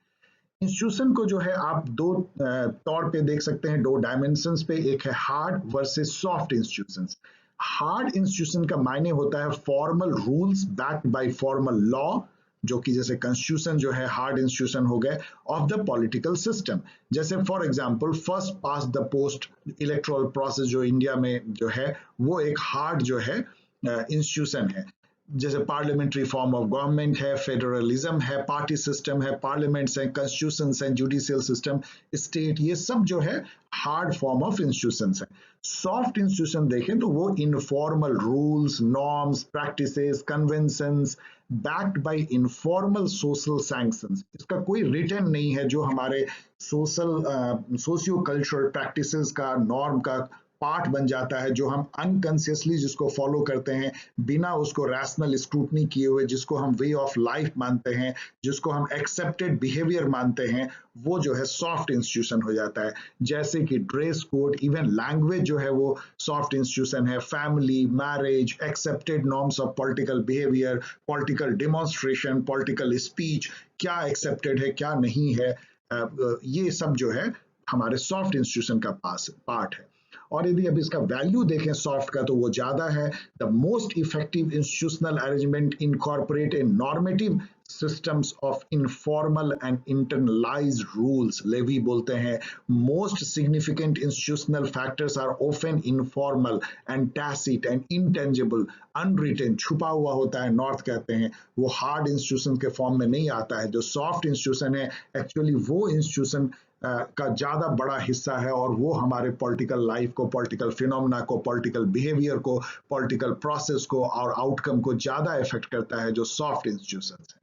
इंस्टीट्यूशन को जो है आप दो तौर पे देख सकते हैं, दो डायमेंशंस पे। एक है hard versus soft institutions. Hard institution का मायने होता है formal rules backed by formal law, जो कि जैसे कॉन्स्टिट्यूशन जो है हार्ड इंस्टीट्यूशन हो गए ऑफ द पॉलिटिकल सिस्टम। जैसे for example first pass the post electoral process जो इंडिया में जो है वो एक हार्ड जो है इंस्टीट्यूशन है। जैसे पार्लियामेंट्री फॉर्म ऑफ गवर्नमेंट है, फेडरलिज्म है, पार्टी सिस्टम है, पार्लियामेंट्स है, कॉन्स्टिट्यूशंस है, जुडिशियल सिस्टम, स्टेट, ये सब जो है हार्ड फॉर्म ऑफ इंस्टीट्यूशंस है। सॉफ्ट इंस्टीट्यूशन देखें तो वो informal rules, norms, practices, conventions backed by informal social sanctions. इसका कोई रिटर्न नहीं है जो हमारे सोशियो कल्चरल प्रैक्टिसेस का, नॉर्म का पार्ट बन जाता है, जो हम अनकॉन्शियसली जिसको फॉलो करते हैं बिना उसको रैशनल स्क्रूटनी किए हुए, जिसको हम वे ऑफ लाइफ मानते हैं, जिसको हम एक्सेप्टेड बिहेवियर मानते हैं, वो जो है सॉफ्ट इंस्टीट्यूशन हो जाता है। जैसे कि ड्रेस कोड, इवन लैंग्वेज जो है वो सॉफ्ट इंस्टीट्यूशन है। Family, marriage, accepted norms of political behaviour, political demonstration, political speech, क्या एक्सेप्टेड है क्या नहीं है, ये सब जो है हमारे सॉफ्ट इंस्टीट्यूशन का पार्ट है। और यदि अब इसका वैल्यू देखें सॉफ्ट का तो वो ज्यादा है। The most effective institutional arrangement incorporate in normative systems of informal and internalized rules, Levi बोलते हैं। Most significant institutional factors are often informal and tacit and intangible, unwritten, छुपा हुआ होता है, नॉर्थ कहते हैं। वो हार्ड इंस्टीट्यूशन के फॉर्म में नहीं आता है। जो सॉफ्ट इंस्टीट्यूशन है एक्चुअली वो इंस्टीट्यूशन का ज्यादा बड़ा हिस्सा है और वो हमारे पॉलिटिकल लाइफ को, पॉलिटिकल फिनोमेना को, पॉलिटिकल बिहेवियर को, पॉलिटिकल प्रोसेस को और आउटकम को ज्यादा इफेक्ट करता है, जो सॉफ्ट इंस्टीट्यूशंस है।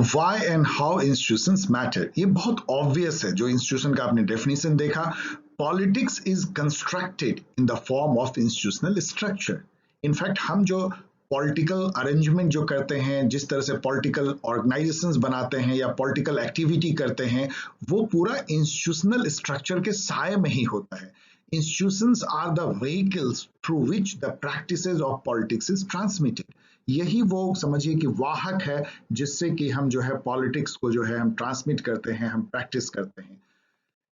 Why and how institutions matter, ये बहुत ऑब्वियस है। जो इंस्टीट्यूशन का आपने डेफिनेशन देखा, politics is constructed in the form of institutional structure. In fact हम जो पॉलिटिकल अरेंजमेंट जो करते हैं, जिस तरह से पॉलिटिकल ऑर्गेनाइजेशंस बनाते हैं या पॉलिटिकल एक्टिविटी करते हैं, वो पूरा इंस्टीट्यूशनल स्ट्रक्चर के साए में ही होता है। Institutions are the vehicles through which the practices of politics is transmitted. यही वो समझिए कि वाहक है जिससे कि हम जो है पॉलिटिक्स को जो है हम ट्रांसमिट करते हैं, हम प्रैक्टिस करते हैं।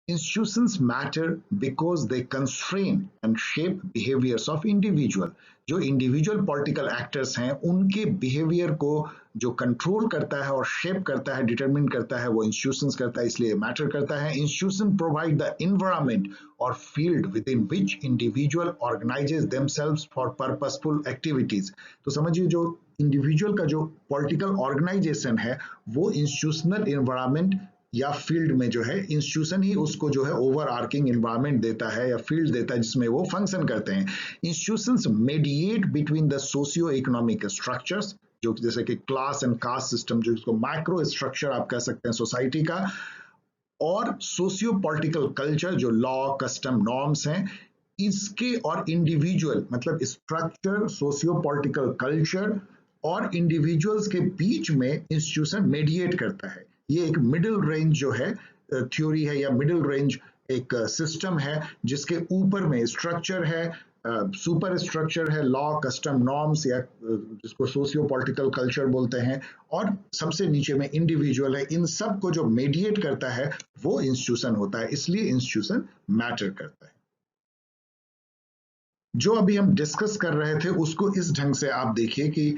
Institutions matter because they constrain and shape behaviors of individual. जो इंडिविजुअल पॉलिटिकल एक्टर्स हैं उनके बिहेवियर को जो कंट्रोल करता है और शेप करता है, डिटरमिन करता है, वो इंस्टीट्यूशंस करता है, इसलिए मैटर करता है। इंस्टीट्यूशन प्रोवाइड द एनवायरनमेंट और field with in which individual organises themselves for purposeful activities. तो समझिए जो इंडिविजुअल का जो पॉलिटिकल ऑर्गेनाइजेशन है वो इंस्टीट्यूशनल एनवायरनमेंट या फील्ड में जो है इंस्टीट्यूशन ही उसको जो है ओवर आर्किंग एनवायरनमेंट देता है या फील्ड देता है जिसमें वो फंक्शन करते हैं। Institutions mediate between the socio economic structures, जो जैसे कि क्लास एंड कास्ट सिस्टम, जो इसको माइक्रो स्ट्रक्चर आप कह सकते हैं सोसाइटी का, और सोशियो पॉलिटिकल कल्चर जो लॉ कस्टम नॉर्म्स हैं इसके, और इंडिविजुअल मतलब स्ट्रक्चर सोशियो पॉलिटिकल कल्चर और इंडिविजुअल्स के बीच में इंस्टीट्यूशन मेडिएट करता है। ये एक मिडिल रेंज जो है थ्योरी है या मिडिल रेंज एक सिस्टम है जिसके ऊपर में स्ट्रक्चर है, सुपर स्ट्रक्चर है, लॉ कस्टम नॉर्म्स या जिसको सोशियो पॉलिटिकल कल्चर बोलते हैं, और सबसे नीचे में इंडिविजुअल है। इन सब को जो मेडिएट करता है वो इंस्टीट्यूशन होता है, इसलिए इंस्टीट्यूशन मैटर करता है। जो अभी हम डिस्कस कर रहे थे उसको इस ढंग से आप देखिए कि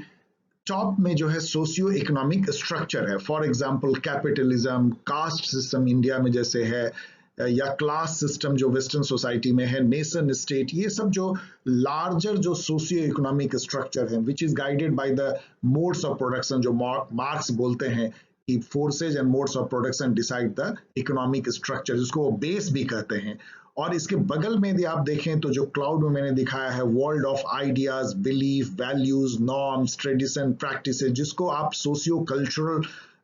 टॉप में जो है सोशियो इकोनॉमिक स्ट्रक्चर है, for example capitalism, caste system India में जैसे है, या क्लास सिस्टम जो वेस्टर्न सोसाइटी में है, नेशन स्टेट, ये सब जो लार्जर जो सोशियो इकोनॉमिक स्ट्रक्चर है which is guided by the modes of production, जो मार्क्स बोलते हैं कि forces and modes of production decide the economic structure, जिसको वो बेस भी कहते हैं। और इसके बगल में यदि आप देखें तो जो क्लाउड में मैंने दिखाया है world of ideas, belief, values, norms, tradition, practices, जिसको आप सोशियो कल्चरल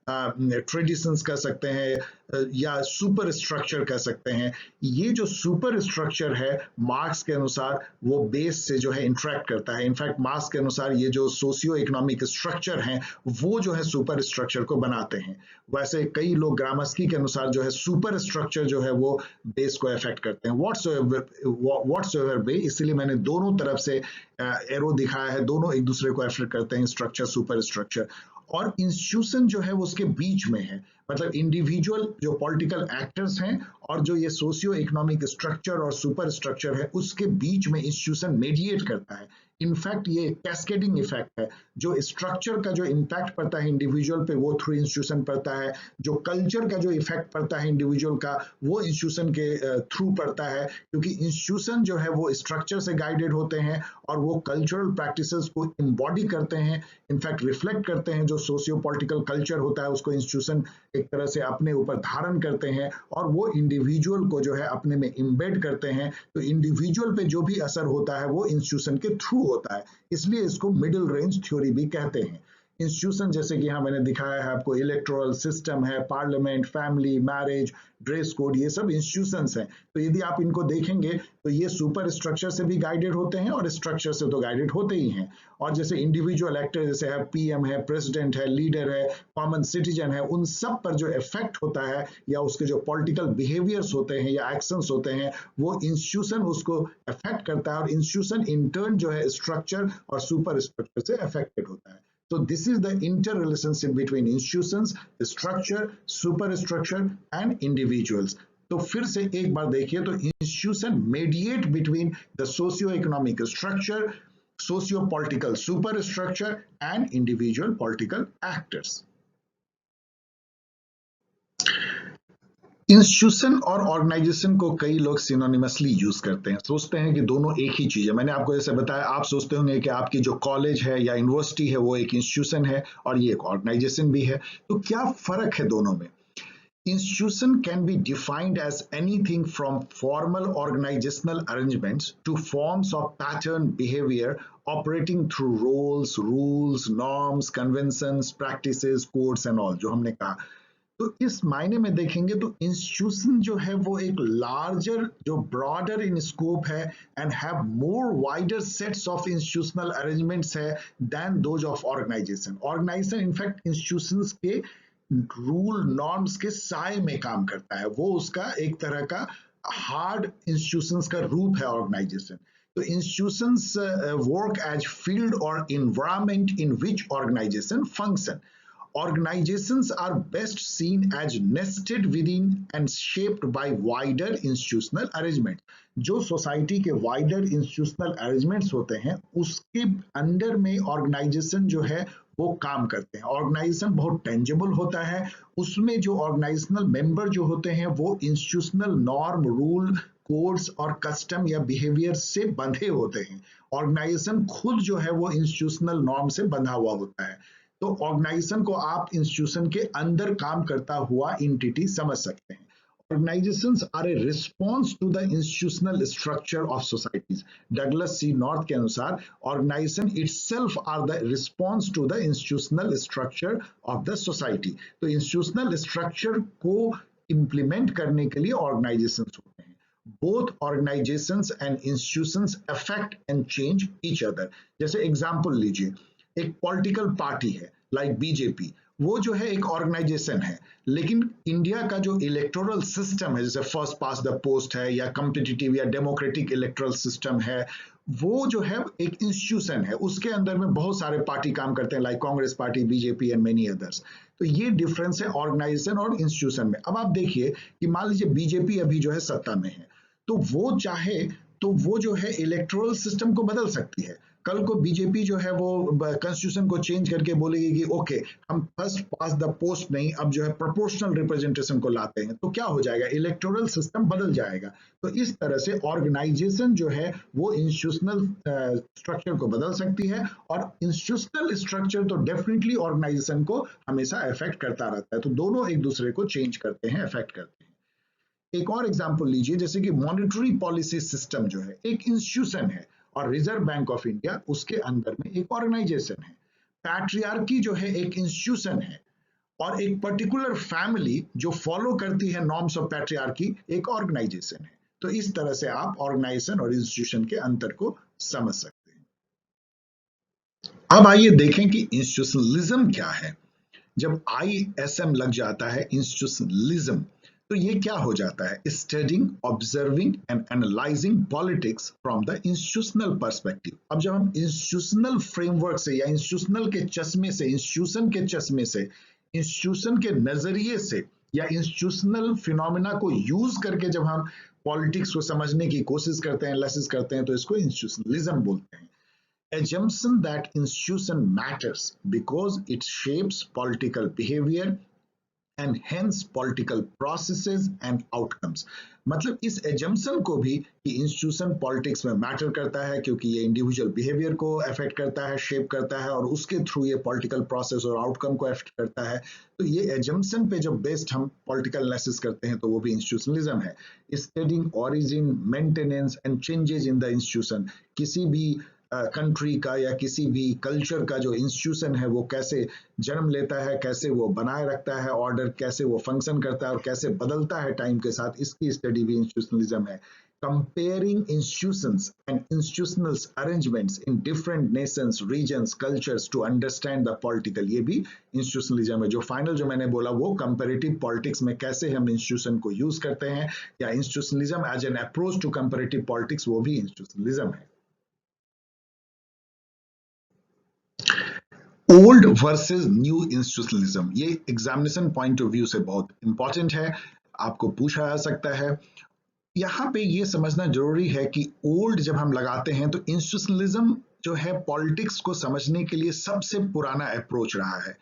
ट्रेडिशंस कह सकते हैं या सुपर स्ट्रक्चर कह सकते हैं। ये जो सुपर स्ट्रक्चर है मार्क्स के अनुसार वो बेस से जो है इंटरेक्ट करता है। इनफैक्ट मार्क्स के अनुसार ये जो सोशियो इकोनॉमिक स्ट्रक्चर हैं वो जो है सुपर स्ट्रक्चर को बनाते हैं। वैसे कई लोग ग्रामस्की के अनुसार जो है सुपर स्ट्रक्चर जो है वो बेस को अफेक्ट करते हैं, व्हाट्सएवर वे, इसलिए मैंने दोनों तरफ से एरो दिखाया है, दोनों एक दूसरे को अफेक्ट करते हैं, स्ट्रक्चर सुपर स्ट्रक्चर। और इंस्टीट्यूशन जो है वो उसके बीच में है, मतलब इंडिविजुअल जो पॉलिटिकल एक्टर्स हैं और जो ये सोशियो इकोनॉमिक स्ट्रक्चर और सुपर स्ट्रक्चर है उसके बीच में इंस्टीट्यूशन मेडिएट करता है। इनफैक्ट ये कैस्केडिंग इफेक्ट है, जो स्ट्रक्चर का जो इम्पैक्ट पड़ता है इंडिविजुअल पे वो थ्रू इंस्टीट्यूशन पड़ता है, जो कल्चर का जो इफेक्ट पड़ता है इंडिविजुअल का वो इंस्टीट्यूशन के थ्रू पड़ता है, क्योंकि इंस्टीट्यूशन जो है वो स्ट्रक्चर से गाइडेड होते हैं और वो कल्चरल प्रैक्टिसेस को इम्बॉडी करते हैं, इनफैक्ट रिफ्लेक्ट करते हैं। जो सोशियो पॉलिटिकल कल्चर होता है उसको इंस्टीट्यूशन एक तरह से अपने ऊपर धारण करते हैं और वो इंडिविजुअल को जो है अपने में इम्बेड करते हैं। तो इंडिविजुअल पे जो भी असर होता है वो इंस्टीट्यूशन के थ्रू होता है, इसलिए इसको मिडिल रेंज थ्योरी भी कहते हैं। इंस्टीट्यूशन जैसे कि यहाँ मैंने दिखाया है आपको, इलेक्टोरल सिस्टम है, parliament, family, marriage, dress code, ये सब इंस्टीट्यूशंस हैं। तो यदि आप इनको देखेंगे तो ये सुपर स्ट्रक्चर से भी गाइडेड होते हैं और स्ट्रक्चर से तो गाइडेड होते ही हैं। और जैसे इंडिविजुअल एक्टर जैसे है पीएम है, प्रेसिडेंट है, लीडर है, कॉमन सिटीजन है, उन सब पर जो इफेक्ट होता है या उसके जो पॉलिटिकल बिहेवियर्स होते हैं या एक्शंस होते हैं वो इंस्टीट्यूशन उसको अफेक्ट करता है और इंस्टीट्यूशन इन टर्न जो है स्ट्रक्चर और सुपर स्ट्रक्चर से अफेक्टेड होता है। So this is the interrelationship between institutions, structure, superstructure and individuals. तो फिर से एक बार देखिए तो institution mediate between the socio-economic structure, socio-political superstructure and individual political actors. Institution और ऑर्गेनाइजेशन को कई लोग सिनोनिमसली यूज करते हैं, सोचते हैं कि दोनों एक ही चीज है। मैंने आपको जैसे बताया, आप सोचते होंगे कि आपकी जो कॉलेज है या यूनिवर्सिटी है वो एक इंस्टीट्यूशन है और ये एक ऑर्गेनाइजेशन भी है, तो क्या फर्क है दोनों में? Institution can be defined as anything from formal organizational arrangements to forms of pattern behavior operating through roles, rules, norms, conventions, practices, codes and all, जो हमने कहा। तो इस मायने में देखेंगे तो इंस्टीट्यूशन जो है वो एक लार्जर जो ब्रॉडर इन स्कोप है and have more wider sets of institutional arrangements है then those of organisation. Organisation in fact institutions के रूल नॉर्म्स के साय में काम करता है, वो उसका एक तरह का हार्ड इंस्टीट्यूशंस का रूप है ऑर्गेनाइजेशन। तो इंस्टीट्यूशंस वर्क एज फील्ड और environment in which organization function. Organizations are best seen as nested within and shaped by wider institutional arrangements. जो सोसाइटी के वाइडर इंस्टीट्यूशनल अरेंजमेंट्स होते हैं उसके अंडर में ऑर्गेनाइजेशन जो है वो काम करते हैं। ऑर्गेनाइजेशन बहुत टेंजिबल होता है, उसमें जो ऑर्गेनाइजेशनल मेंबर जो होते हैं वो इंस्टीट्यूशनल नॉर्म, रूल, कोड्स और कस्टम या बिहेवियर से बंधे होते हैं। ऑर्गेनाइजेशन खुद जो है वो इंस्टीट्यूशनल नॉर्म से बंधा हुआ होता है। तो ऑर्गेनाइजेशन को आप इंस्टीट्यूशन के अंदर काम करता हुआ एंटिटी समझ सकते हैं। Organizations are a response to the institutional structure of societies. Douglas C North के अनुसार organisation itself are the response to the institutional structure of the society. तो इंस्टीट्यूशनल स्ट्रक्चर को इम्प्लीमेंट करने के लिए ऑर्गेनाइजेशन होते हैं। Both organizations and institutions affect and change each other. जैसे एग्जाम्पल लीजिए, एक पॉलिटिकल पार्टी है लाइक बीजेपी, वो जो है एक ऑर्गेनाइजेशन है, लेकिन इंडिया का जो इलेक्टोरल सिस्टम है जैसे फर्स्ट पास द पोस्ट है या कॉम्पिटिटिव या डेमोक्रेटिक इलेक्टोरल सिस्टम है, वो जो है एक इंस्टीट्यूशन है, उसके अंदर में बहुत सारे पार्टी काम करते हैं like Congress party, BJP and many others. तो ये डिफरेंस है ऑर्गेनाइजेशन और इंस्टीट्यूशन में। अब आप देखिए कि मान लीजिए बीजेपी अभी जो है सत्ता में है, तो वो चाहे तो वो जो है इलेक्टोरल सिस्टम को बदल सकती है। कल को बीजेपी जो है वो कॉन्स्टिट्यूशन को चेंज करके बोलेगी कि ओके हम फर्स्ट पास द पोस्ट नहीं, अब जो है प्रोपोर्शनल रिप्रेजेंटेशन को लाते हैं, तो क्या हो जाएगा, इलेक्टोरल सिस्टम बदल जाएगा। तो इस तरह से ऑर्गेनाइजेशन जो है वो इंस्टीट्यूशनल स्ट्रक्चर को बदल सकती है, और इंस्टीट्यूशनल स्ट्रक्चर तो डेफिनेटली ऑर्गेनाइजेशन को हमेशा अफेक्ट करता रहता है। तो दोनों एक दूसरे को चेंज करते हैं, अफेक्ट करते हैं। एक और एग्जाम्पल लीजिए, जैसे कि मॉनेटरी पॉलिसी सिस्टम जो है एक इंस्टीट्यूशन है, और रिजर्व बैंक ऑफ इंडिया उसके अंदर में एक ऑर्गेनाइजेशन है। पैट्रियार्की जो है एक इंस्टीट्यूशन है, और एक पर्टिकुलर फैमिली जो फॉलो करती है नॉर्म्स ऑफ पैट्रियार्की एक ऑर्गेनाइजेशन है। तो इस तरह से आप ऑर्गेनाइजेशन और इंस्टीट्यूशन के अंतर को समझ सकते हैं। अब आइए देखें कि इंस्टीट्यूशनलिज्म क्या है। जब ISM लग जाता है इंस्टीट्यूशनलिज्म, तो ये क्या हो जाता है, studying, observing and analysing politics from the institutional perspective. अब जब हम इंस्टीट्यूशनल फ्रेमवर्क से या इंस्टीट्यूशनल के चश्मे से, इंस्टीट्यूशन के चश्मे से, इंस्टीट्यूशन के नजरिए से या इंस्टीट्यूशनल फिनोमिना को यूज करके जब हम पॉलिटिक्स को समझने की कोशिश करते हैं, एनालिसिस करते हैं, तो इसको इंस्टीट्यूशनलिज्म बोलते हैं। Assumption that institution matters because it shapes political behavior and hence political processes and outcomes. मतलब इस एजम्पशन को भी कि इंस्टीट्यूशन पॉलिटिक्स में मैटर करता है क्योंकि ये इंडिविजुअल बिहेवियर को अफेक्ट करता है, शेप करता है, और उसके थ्रू ये पॉलिटिकल प्रोसेस और आउटकम को अफेक्ट करता है। तो ये एजम्पशन पे जब बेस्ड हम पॉलिटिकल एनालिसिस करते हैं तो वो भी इंस्टीट्यूशनलिज्म है। Studying origin, maintenance and changes in the institution, किसी भी कंट्री का या किसी भी कल्चर का जो इंस्टीट्यूशन है वो कैसे जन्म लेता है, कैसे वो बनाए रखता है ऑर्डर, कैसे वो फंक्शन करता है और कैसे बदलता है टाइम के साथ, इसकी स्टडी भी इंस्टीट्यूशनलिज्म है। Comparing institutions and institutional arrangements in different nations, regions, cultures to understand the political, ये भी इंस्टीट्यूशनलिज्म है। जो फाइनल जो मैंने बोला वो कंपैरेटिव पॉलिटिक्स में कैसे हम इंस्टीट्यूशन को यूज करते हैं, या institutionalism as an approach to comparative politics, वो भी इंस्टीट्यूशनलिज्म है। ओल्ड वर्सेस न्यू इंस्टीट्यूशनलिज्म, ये एग्जामिनेशन पॉइंट ऑफ व्यू से बहुत इंपॉर्टेंट है, आपको पूछा जा सकता है। यहाँ पे ये समझना जरूरी है कि ओल्ड जब हम लगाते हैं तो इंस्टीट्यूशनलिज्म जो है पॉलिटिक्स को समझने के लिए सबसे पुराना अप्रोच रहा है।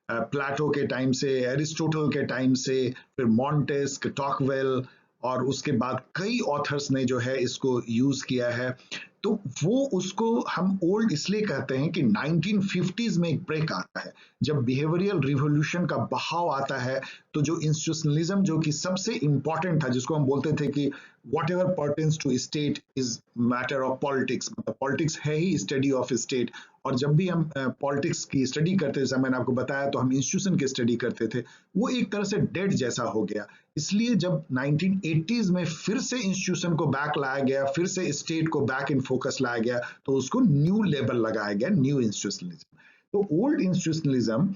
प्लेटो के टाइम से, एरिस्टोटल के टाइम से, फिर मॉन्टेस्क, टॉकवेल, और उसके बाद कई ऑथर्स ने जो है इसको यूज किया है। तो वो उसको हम ओल्ड इसलिए कहते हैं कि 1950s में एक ब्रेक आता है, जब बिहेवियरल रिवॉल्यूशन का बहाव आता है, तो जो इंस्टीट्यूशनलिज्म जो कि सबसे इंपॉर्टेंट था, जिसको हम बोलते थे कि whatever pertains to state is matter of politics, मतलब पॉलिटिक्स है ही स्टडी ऑफ स्टेट। और जब भी हम पॉलिटिक्स की स्टडी करते थे, जैसा मैंने आपको बताया, तो हम इंस्टीट्यूशन की स्टडी करते थे, वो एक तरह से डेड जैसा हो गया। इसलिए जब 1980s में फिर से इंस्टीट्यूशन को बैक लाया गया, फिर से स्टेट को बैक इन फोकस लाया गया, तो उसको न्यू लेबल लगाया गया, न्यू इंस्टीट्यूशनलिज्म। तो old institutionalism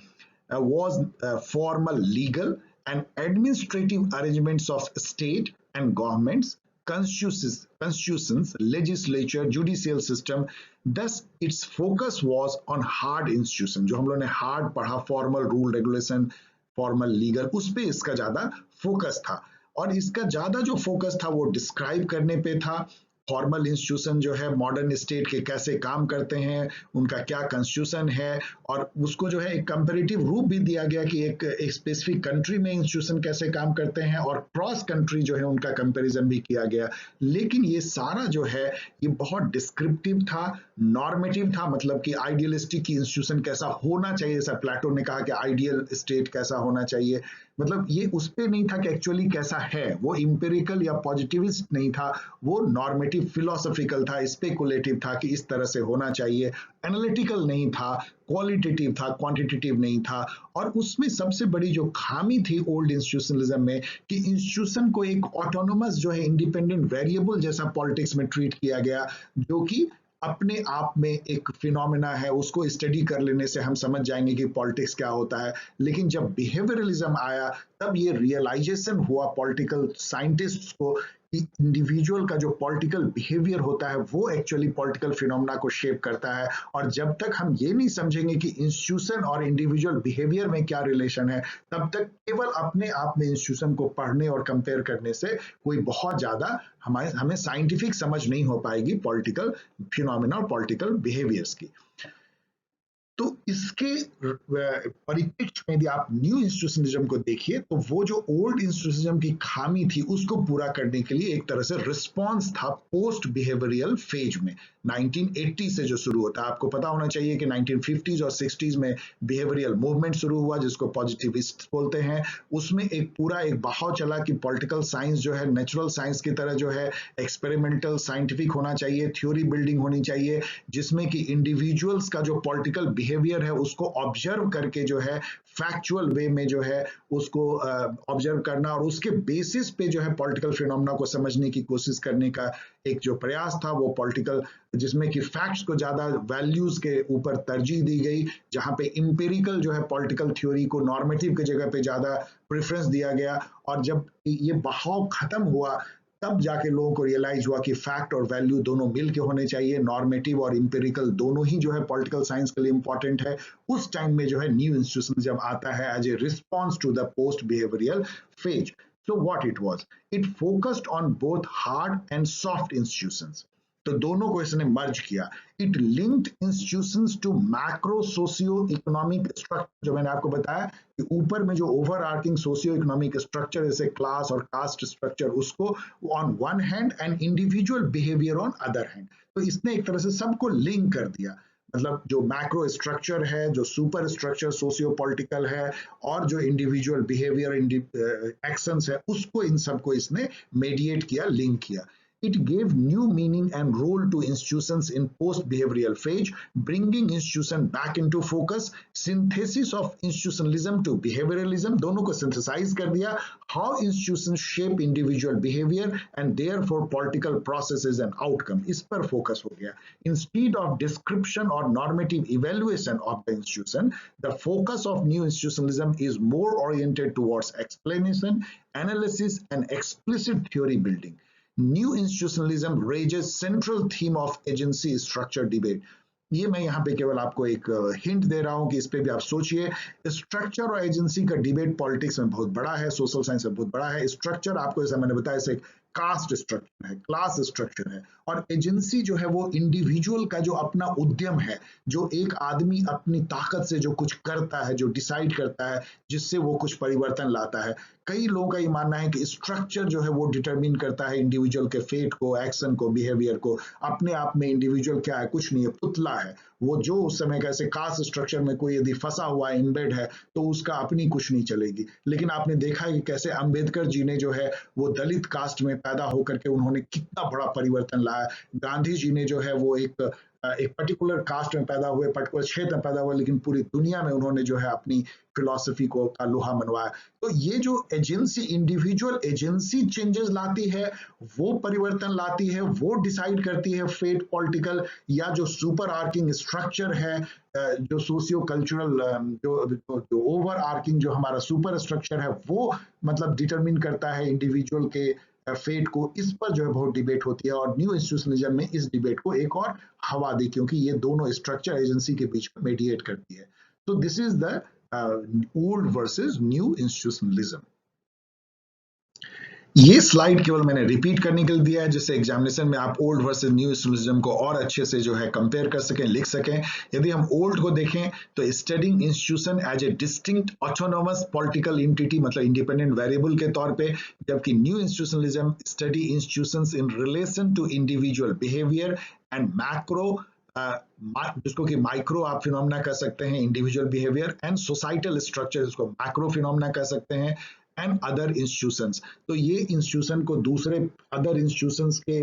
was formal legal and administrative arrangements of state and governments, constitutions, legislature, judicial system. Thus, its focus was on hard institution. जो हम लोगों ने hard पढ़ा, formal rule regulation, formal legal, उस पे इसका ज्यादा फोकस था। और इसका ज्यादा जो फोकस था वो डिस्क्राइब करने पे था। फॉर्मल इंस्टीट्यूशन जो है मॉडर्न स्टेट के कैसे काम करते हैं, उनका क्या कॉन्स्टिट्यूशन है, और उसको जो है एक कंपैरेटिव रूप भी दिया गया कि एक स्पेसिफिक कंट्री में इंस्टीट्यूशन कैसे काम करते हैं, और क्रॉस कंट्री जो है उनका कंपैरिजन भी किया गया। लेकिन ये सारा जो है ये बहुत डिस्क्रिप्टिव था, नॉर्मेटिव था, मतलब कि आइडियलिस्टिक की इंस्टीट्यूशन कैसा होना चाहिए, जैसा प्लेटो ने कहा कि आइडियल स्टेट कैसा होना चाहिए, मतलब ये उस पे नहीं था कि एक्चुअली कैसा है, वो इंपेरिकल या पॉजिटिविस्ट नहीं था, वो नॉर्मेटिव फिलोसॉफिकल था, स्पेकुलेटिव था कि इस तरह से होना चाहिए, एनालिटिकल नहीं था, क्वालिटेटिव था, क्वांटिटेटिव नहीं था। और उसमें सबसे बड़ी जो खामी थी ओल्ड इंस्टीट्यूशनलिज्म में कि इंस्टीट्यूशन को एक ऑटोनोमस जो है इंडिपेंडेंट वेरिएबल जैसा पॉलिटिक्स में ट्रीट किया गया, जो कि अपने आप में एक फिनोमेना है, उसको स्टडी कर लेने से हम समझ जाएंगे कि पॉलिटिक्स क्या होता है। लेकिन जब बिहेवियरलिज्म आया तब ये रियलाइजेशन हुआ पॉलिटिकल साइंटिस्ट्स को कि इंडिविजुअल का जो पॉलिटिकल बिहेवियर होता है वो एक्चुअली पॉलिटिकल फिनोमेना को शेप करता है। और जब तक हम ये नहीं समझेंगे कि इंस्टीट्यूशन और इंडिविजुअल बिहेवियर में क्या रिलेशन है, तब तक केवल अपने आप में इंस्टीट्यूशन को पढ़ने और कंपेयर करने से कोई बहुत ज्यादा हमें साइंटिफिक समझ नहीं हो पाएगी पॉलिटिकल फिनोमेना और पॉलिटिकल बिहेवियर्स की। तो इसके परिप्रेक्ष्य में यदि आप न्यू इंस्टीट्यूशनलिज्म को देखिए तो वो जो ओल्ड इंस्टीट्यूशनलिज्म की खामी थी उसको पूरा करने के लिए एक तरह से रिस्पॉन्स था पोस्ट बिहेवियरल फेज में 1980 से जो शुरू होता है। आपको पता होना चाहिए कि 1950s और 60s में बिहेवियरल मूवमेंट शुरू हुआ जिसको पॉजिटिविस्ट बोलते हैं। उसमें एक पूरा एक बहाव चला कि पॉलिटिकल साइंस जो है नेचुरल साइंस की तरह जो है एक्सपेरिमेंटल साइंटिफिक होना चाहिए, थ्योरी बिल्डिंग होनी चाहिए, जिसमें कि इंडिविजुअल्स का जो पॉलिटिकल बिहेवियर है उसको ऑब्जर्व करके जो है फैक्चुअल वे में जो है उसको ऑब्जर्व करना और उसके बेसिस पे जो है पॉलिटिकल फिनोमेना को समझने की कोशिश करने का एक जो प्रयास था वो पॉलिटिकल, जिसमें कि फैक्ट्स को ज्यादा वैल्यूज के ऊपर तरजीह दी गई, जहां पे इंपेरिकल जो है पॉलिटिकल थ्योरी को नॉर्मेटिव की जगह पे ज्यादा प्रेफरेंस दिया गया। और जब ये बहाव खत्म हुआ तब जाके लोगों को रियलाइज हुआ कि फैक्ट और वैल्यू दोनों मिल के होने चाहिए, नॉर्मेटिव और इंपेरिकल दोनों ही जो है पॉलिटिकल साइंस के लिए इंपॉर्टेंट है। उस टाइम में जो है न्यू इंस्टीट्यूशन जब आता है as a response to the post behavioural phase. So what it was, it focused on both hard and soft institutions. तो दोनों को इसने मर्ज किया। It linked institutions to macro socio economic structure, जो मैंने आपको बताया कि ऊपर में जो overarching socio economic structure जैसे क्लास और कास्ट स्ट्रक्चर, उसको on one hand and individual behaviour on other hand. तो इसने एक तरह से सबको लिंक कर दिया, मतलब जो मैक्रो स्ट्रक्चर है, जो सुपर स्ट्रक्चर सोशियो पॉलिटिकल है, और जो इंडिविजुअल बिहेवियर एक्शंस है, उसको इन सबको इसने मेडिएट किया, लिंक किया। It gave new meaning and role to institutions in post-behavioral phase, bringing institution back into focus. Synthesis of institutionalism to behavioralism, दोनों को synthesize कर दिया। How institutions shape individual behavior and therefore political processes and outcome, इस पर focus हो गया। Instead of description or normative evaluation of the institution, the focus of new institutionalism is more oriented towards explanation, analysis, and explicit theory building. New institutionalism raises central theme of agency structure debate. ये मैं यहाँ पे केवल आपको एक hint दे रहा हूँ कि इस पे भी आप सोचिए। स्ट्रक्चर और एजेंसी का डिबेट पॉलिटिक्स में बहुत बड़ा है, सोशल साइंस में बहुत बड़ा है। स्ट्रक्चर आपको जैसा मैंने बताया, कास्ट स्ट्रक्चर है, क्लास स्ट्रक्चर है। और एजेंसी जो है वो इंडिविजुअल का जो अपना उद्यम है, जो एक आदमी अपनी ताकत से जो कुछ करता है, जो डिसाइड करता है, जिससे वो कुछ परिवर्तन लाता है। कई लोगों का ये मानना है कि स्ट्रक्चर जो है वो डिटरमिन करता है इंडिविजुअल के फेट को, एक्शन को, बिहेवियर को। अपने आप में इंडिविजुअल क्या है? कुछ नहीं है, पुतला है वो। जो उस समय कैसे कास्ट स्ट्रक्चर में कोई यदि फंसा हुआ है, एम्बेड है, तो उसका अपनी कुछ नहीं चलेगी। लेकिन आपने देखा है कि कैसे अंबेडकर जी ने जो है वो दलित कास्ट में पैदा होकर के उन्होंने कितना बड़ा परिवर्तन लाया। गांधी जी ने जो है वो एक पर्टिकुलर कास्ट में पैदा हुए, पर्टिकुलर क्षेत्र में पैदा हुए, लेकिन पूरी दुनिया में उन्होंने जो है अपनी फिलॉसफी को का लोहा मनवाया। तो ये जो एजेंसी, इंडिविजुअल एजेंसी चेंजेस लाती है, वो परिवर्तन लाती है, वो डिसाइड करती है फेट पॉलिटिकल, या जो सुपर आर्किंग स्ट्रक्चर है, जो सोशियो कल्चरल, जो ओवर आर्किंग जो हमारा सुपर स्ट्रक्चर है, वो मतलब डिटरमिन करता है इंडिविजुअल के फेट को। इस पर जो है बहुत डिबेट होती है, और न्यू इंस्टीट्यूशनलिज्म में इस डिबेट को एक और हवा दी, क्योंकि ये दोनों स्ट्रक्चर एजेंसी के बीच में मेडिएट करती है। तो this is the old versus new institutionalism. ये स्लाइड केवल मैंने रिपीट करने के लिए दिया है, जिससे एग्जामिनेशन में आप ओल्ड वर्सेस न्यू इंस्टीट्यूशनलिज्म को और अच्छे से जो है कंपेयर कर सकें, लिख सकें। यदि हम ओल्ड को देखें तो studying institution as a distinct autonomous political entity, मतलब इंडिपेंडेंट वेरिएबल के तौर पे, जबकि new institutionalism study institutions in relation to individual behaviour and macro, जिसको कि माइक्रो आप फिनोमेना कह सकते हैं, individual behaviour, and societal structure, जिसको मैक्रो फिनोमेना कह सकते हैं, एंड अदर इंस्टीट्यूशंस। तो ये इंस्टीट्यूशन को दूसरे अदर इंस्टीट्यूशंस के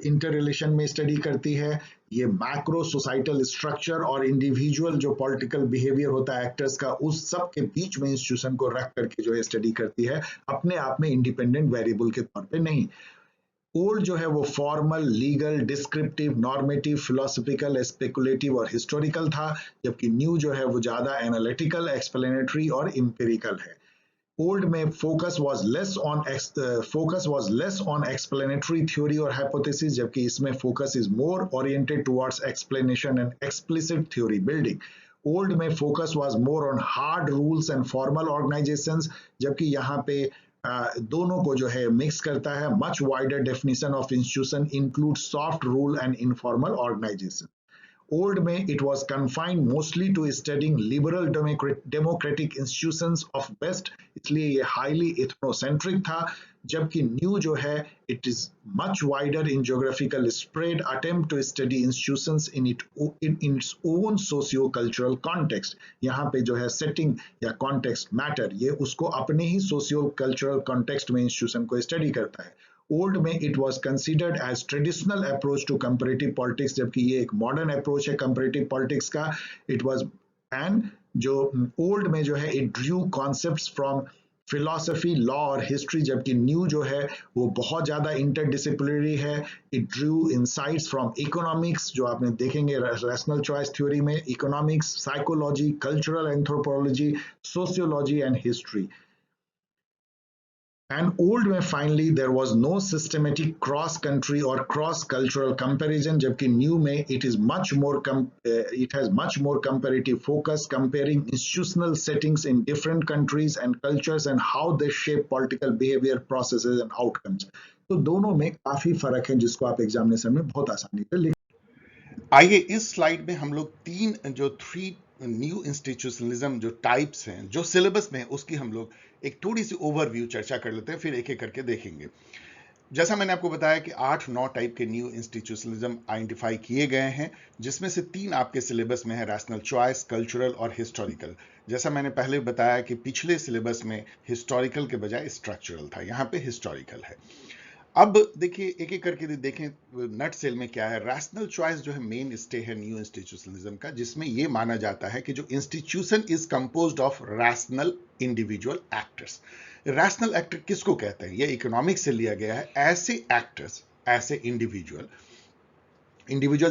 इंटर रिलेशन में स्टडी करती है। ये मैक्रो सोसाइटल स्ट्रक्चर और इंडिविजुअल जो पॉलिटिकल बिहेवियर होता है एक्टर्स का, उस सब के बीच में इंस्टीट्यूशन को रख करके जो है स्टडी करती है, अपने आप में इंडिपेंडेंट वेरिएबल के तौर पे नहीं। ओल्ड जो है वो formal, legal, descriptive, normative, philosophical, speculative और हिस्टोरिकल था, जबकि न्यू जो है वो ज्यादा एनालिटिकल, एक्सप्लेनेटरी और इंपेरिकल है। Old में focus was less on explanatory theory or hypothesis, जबकि इसमें focus is more oriented towards explanation and explicit theory building. Old में focus was more on hard rules and formal organizations, जबकि यहाँ पे दोनों को जो है मिक्स करता है। Much wider definition of institution includes soft rule and informal organization. Old में it was confined mostly to studying liberal democratic institutions of West, इसलिए ये highly ethnocentric था। जबकि न्यू जो है it is much wider in geographical spread, attempt to study institutions in its own socio-cultural context। यहाँ पे जो है setting या context matter, ये उसको अपने ही socio-cultural context में institution को study करता है। ओल्ड में it was considered as traditional approach to comparative politics, जबकि ये एक मॉडर्न अप्रोच है कंपेरेटिव पॉलिटिक्स का। इट वॉज, एंड जो ओल्ड में जो है it drew concepts from philosophy, law और हिस्ट्री, जबकि न्यू जो है वो बहुत ज्यादा इंटरडिसिप्लिनरी है। It drew insights from economics, जो आपने देखेंगे रैशनल चॉइस थ्योरी में, economics, psychology, cultural anthropology, sociology and history. And old में finally there was no systematic cross country or cross cultural comparison, जबकि new में it has much more comparative focus, comparing institutional settings in different countries and cultures and how they shape political behavior, processes and outcomes. तो दोनों में काफी फर्क है, जिसको आप एग्जामिनेशन में बहुत आसानी से लिख। आइए इस स्लाइड में हम लोग थ्री न्यू इंस्टीट्यूशनलिज्म जो टाइप्स हैं, जो सिलेबस में है, उसकी हम लोग एक थोड़ी सी ओवरव्यू चर्चा कर लेते हैं, फिर एक एक करके देखेंगे। जैसा मैंने आपको बताया कि 8-9 टाइप के न्यू इंस्टीट्यूशनलिज्म आइडेंटिफाई किए गए हैं, जिसमें से 3 आपके सिलेबस में है, रैशनल चॉइस, कल्चरल और हिस्टोरिकल। जैसा मैंने पहले बताया कि पिछले सिलेबस में हिस्टोरिकल के बजाय स्ट्रक्चरल था, यहाँ पे हिस्टोरिकल है। अब देखिए एक एक करके देखें नट सेल में क्या है। रैशनल चॉइस जो है मेन स्टे है न्यू इंस्टीट्यूशनलिज्म का, जिसमें यह माना जाता है कि जो institution is composed of rational individual actors. Rational actor किसको कहते हैं? यह इकोनॉमिक्स से लिया गया है। ऐसे एक्टर्स, ऐसे इंडिविजुअल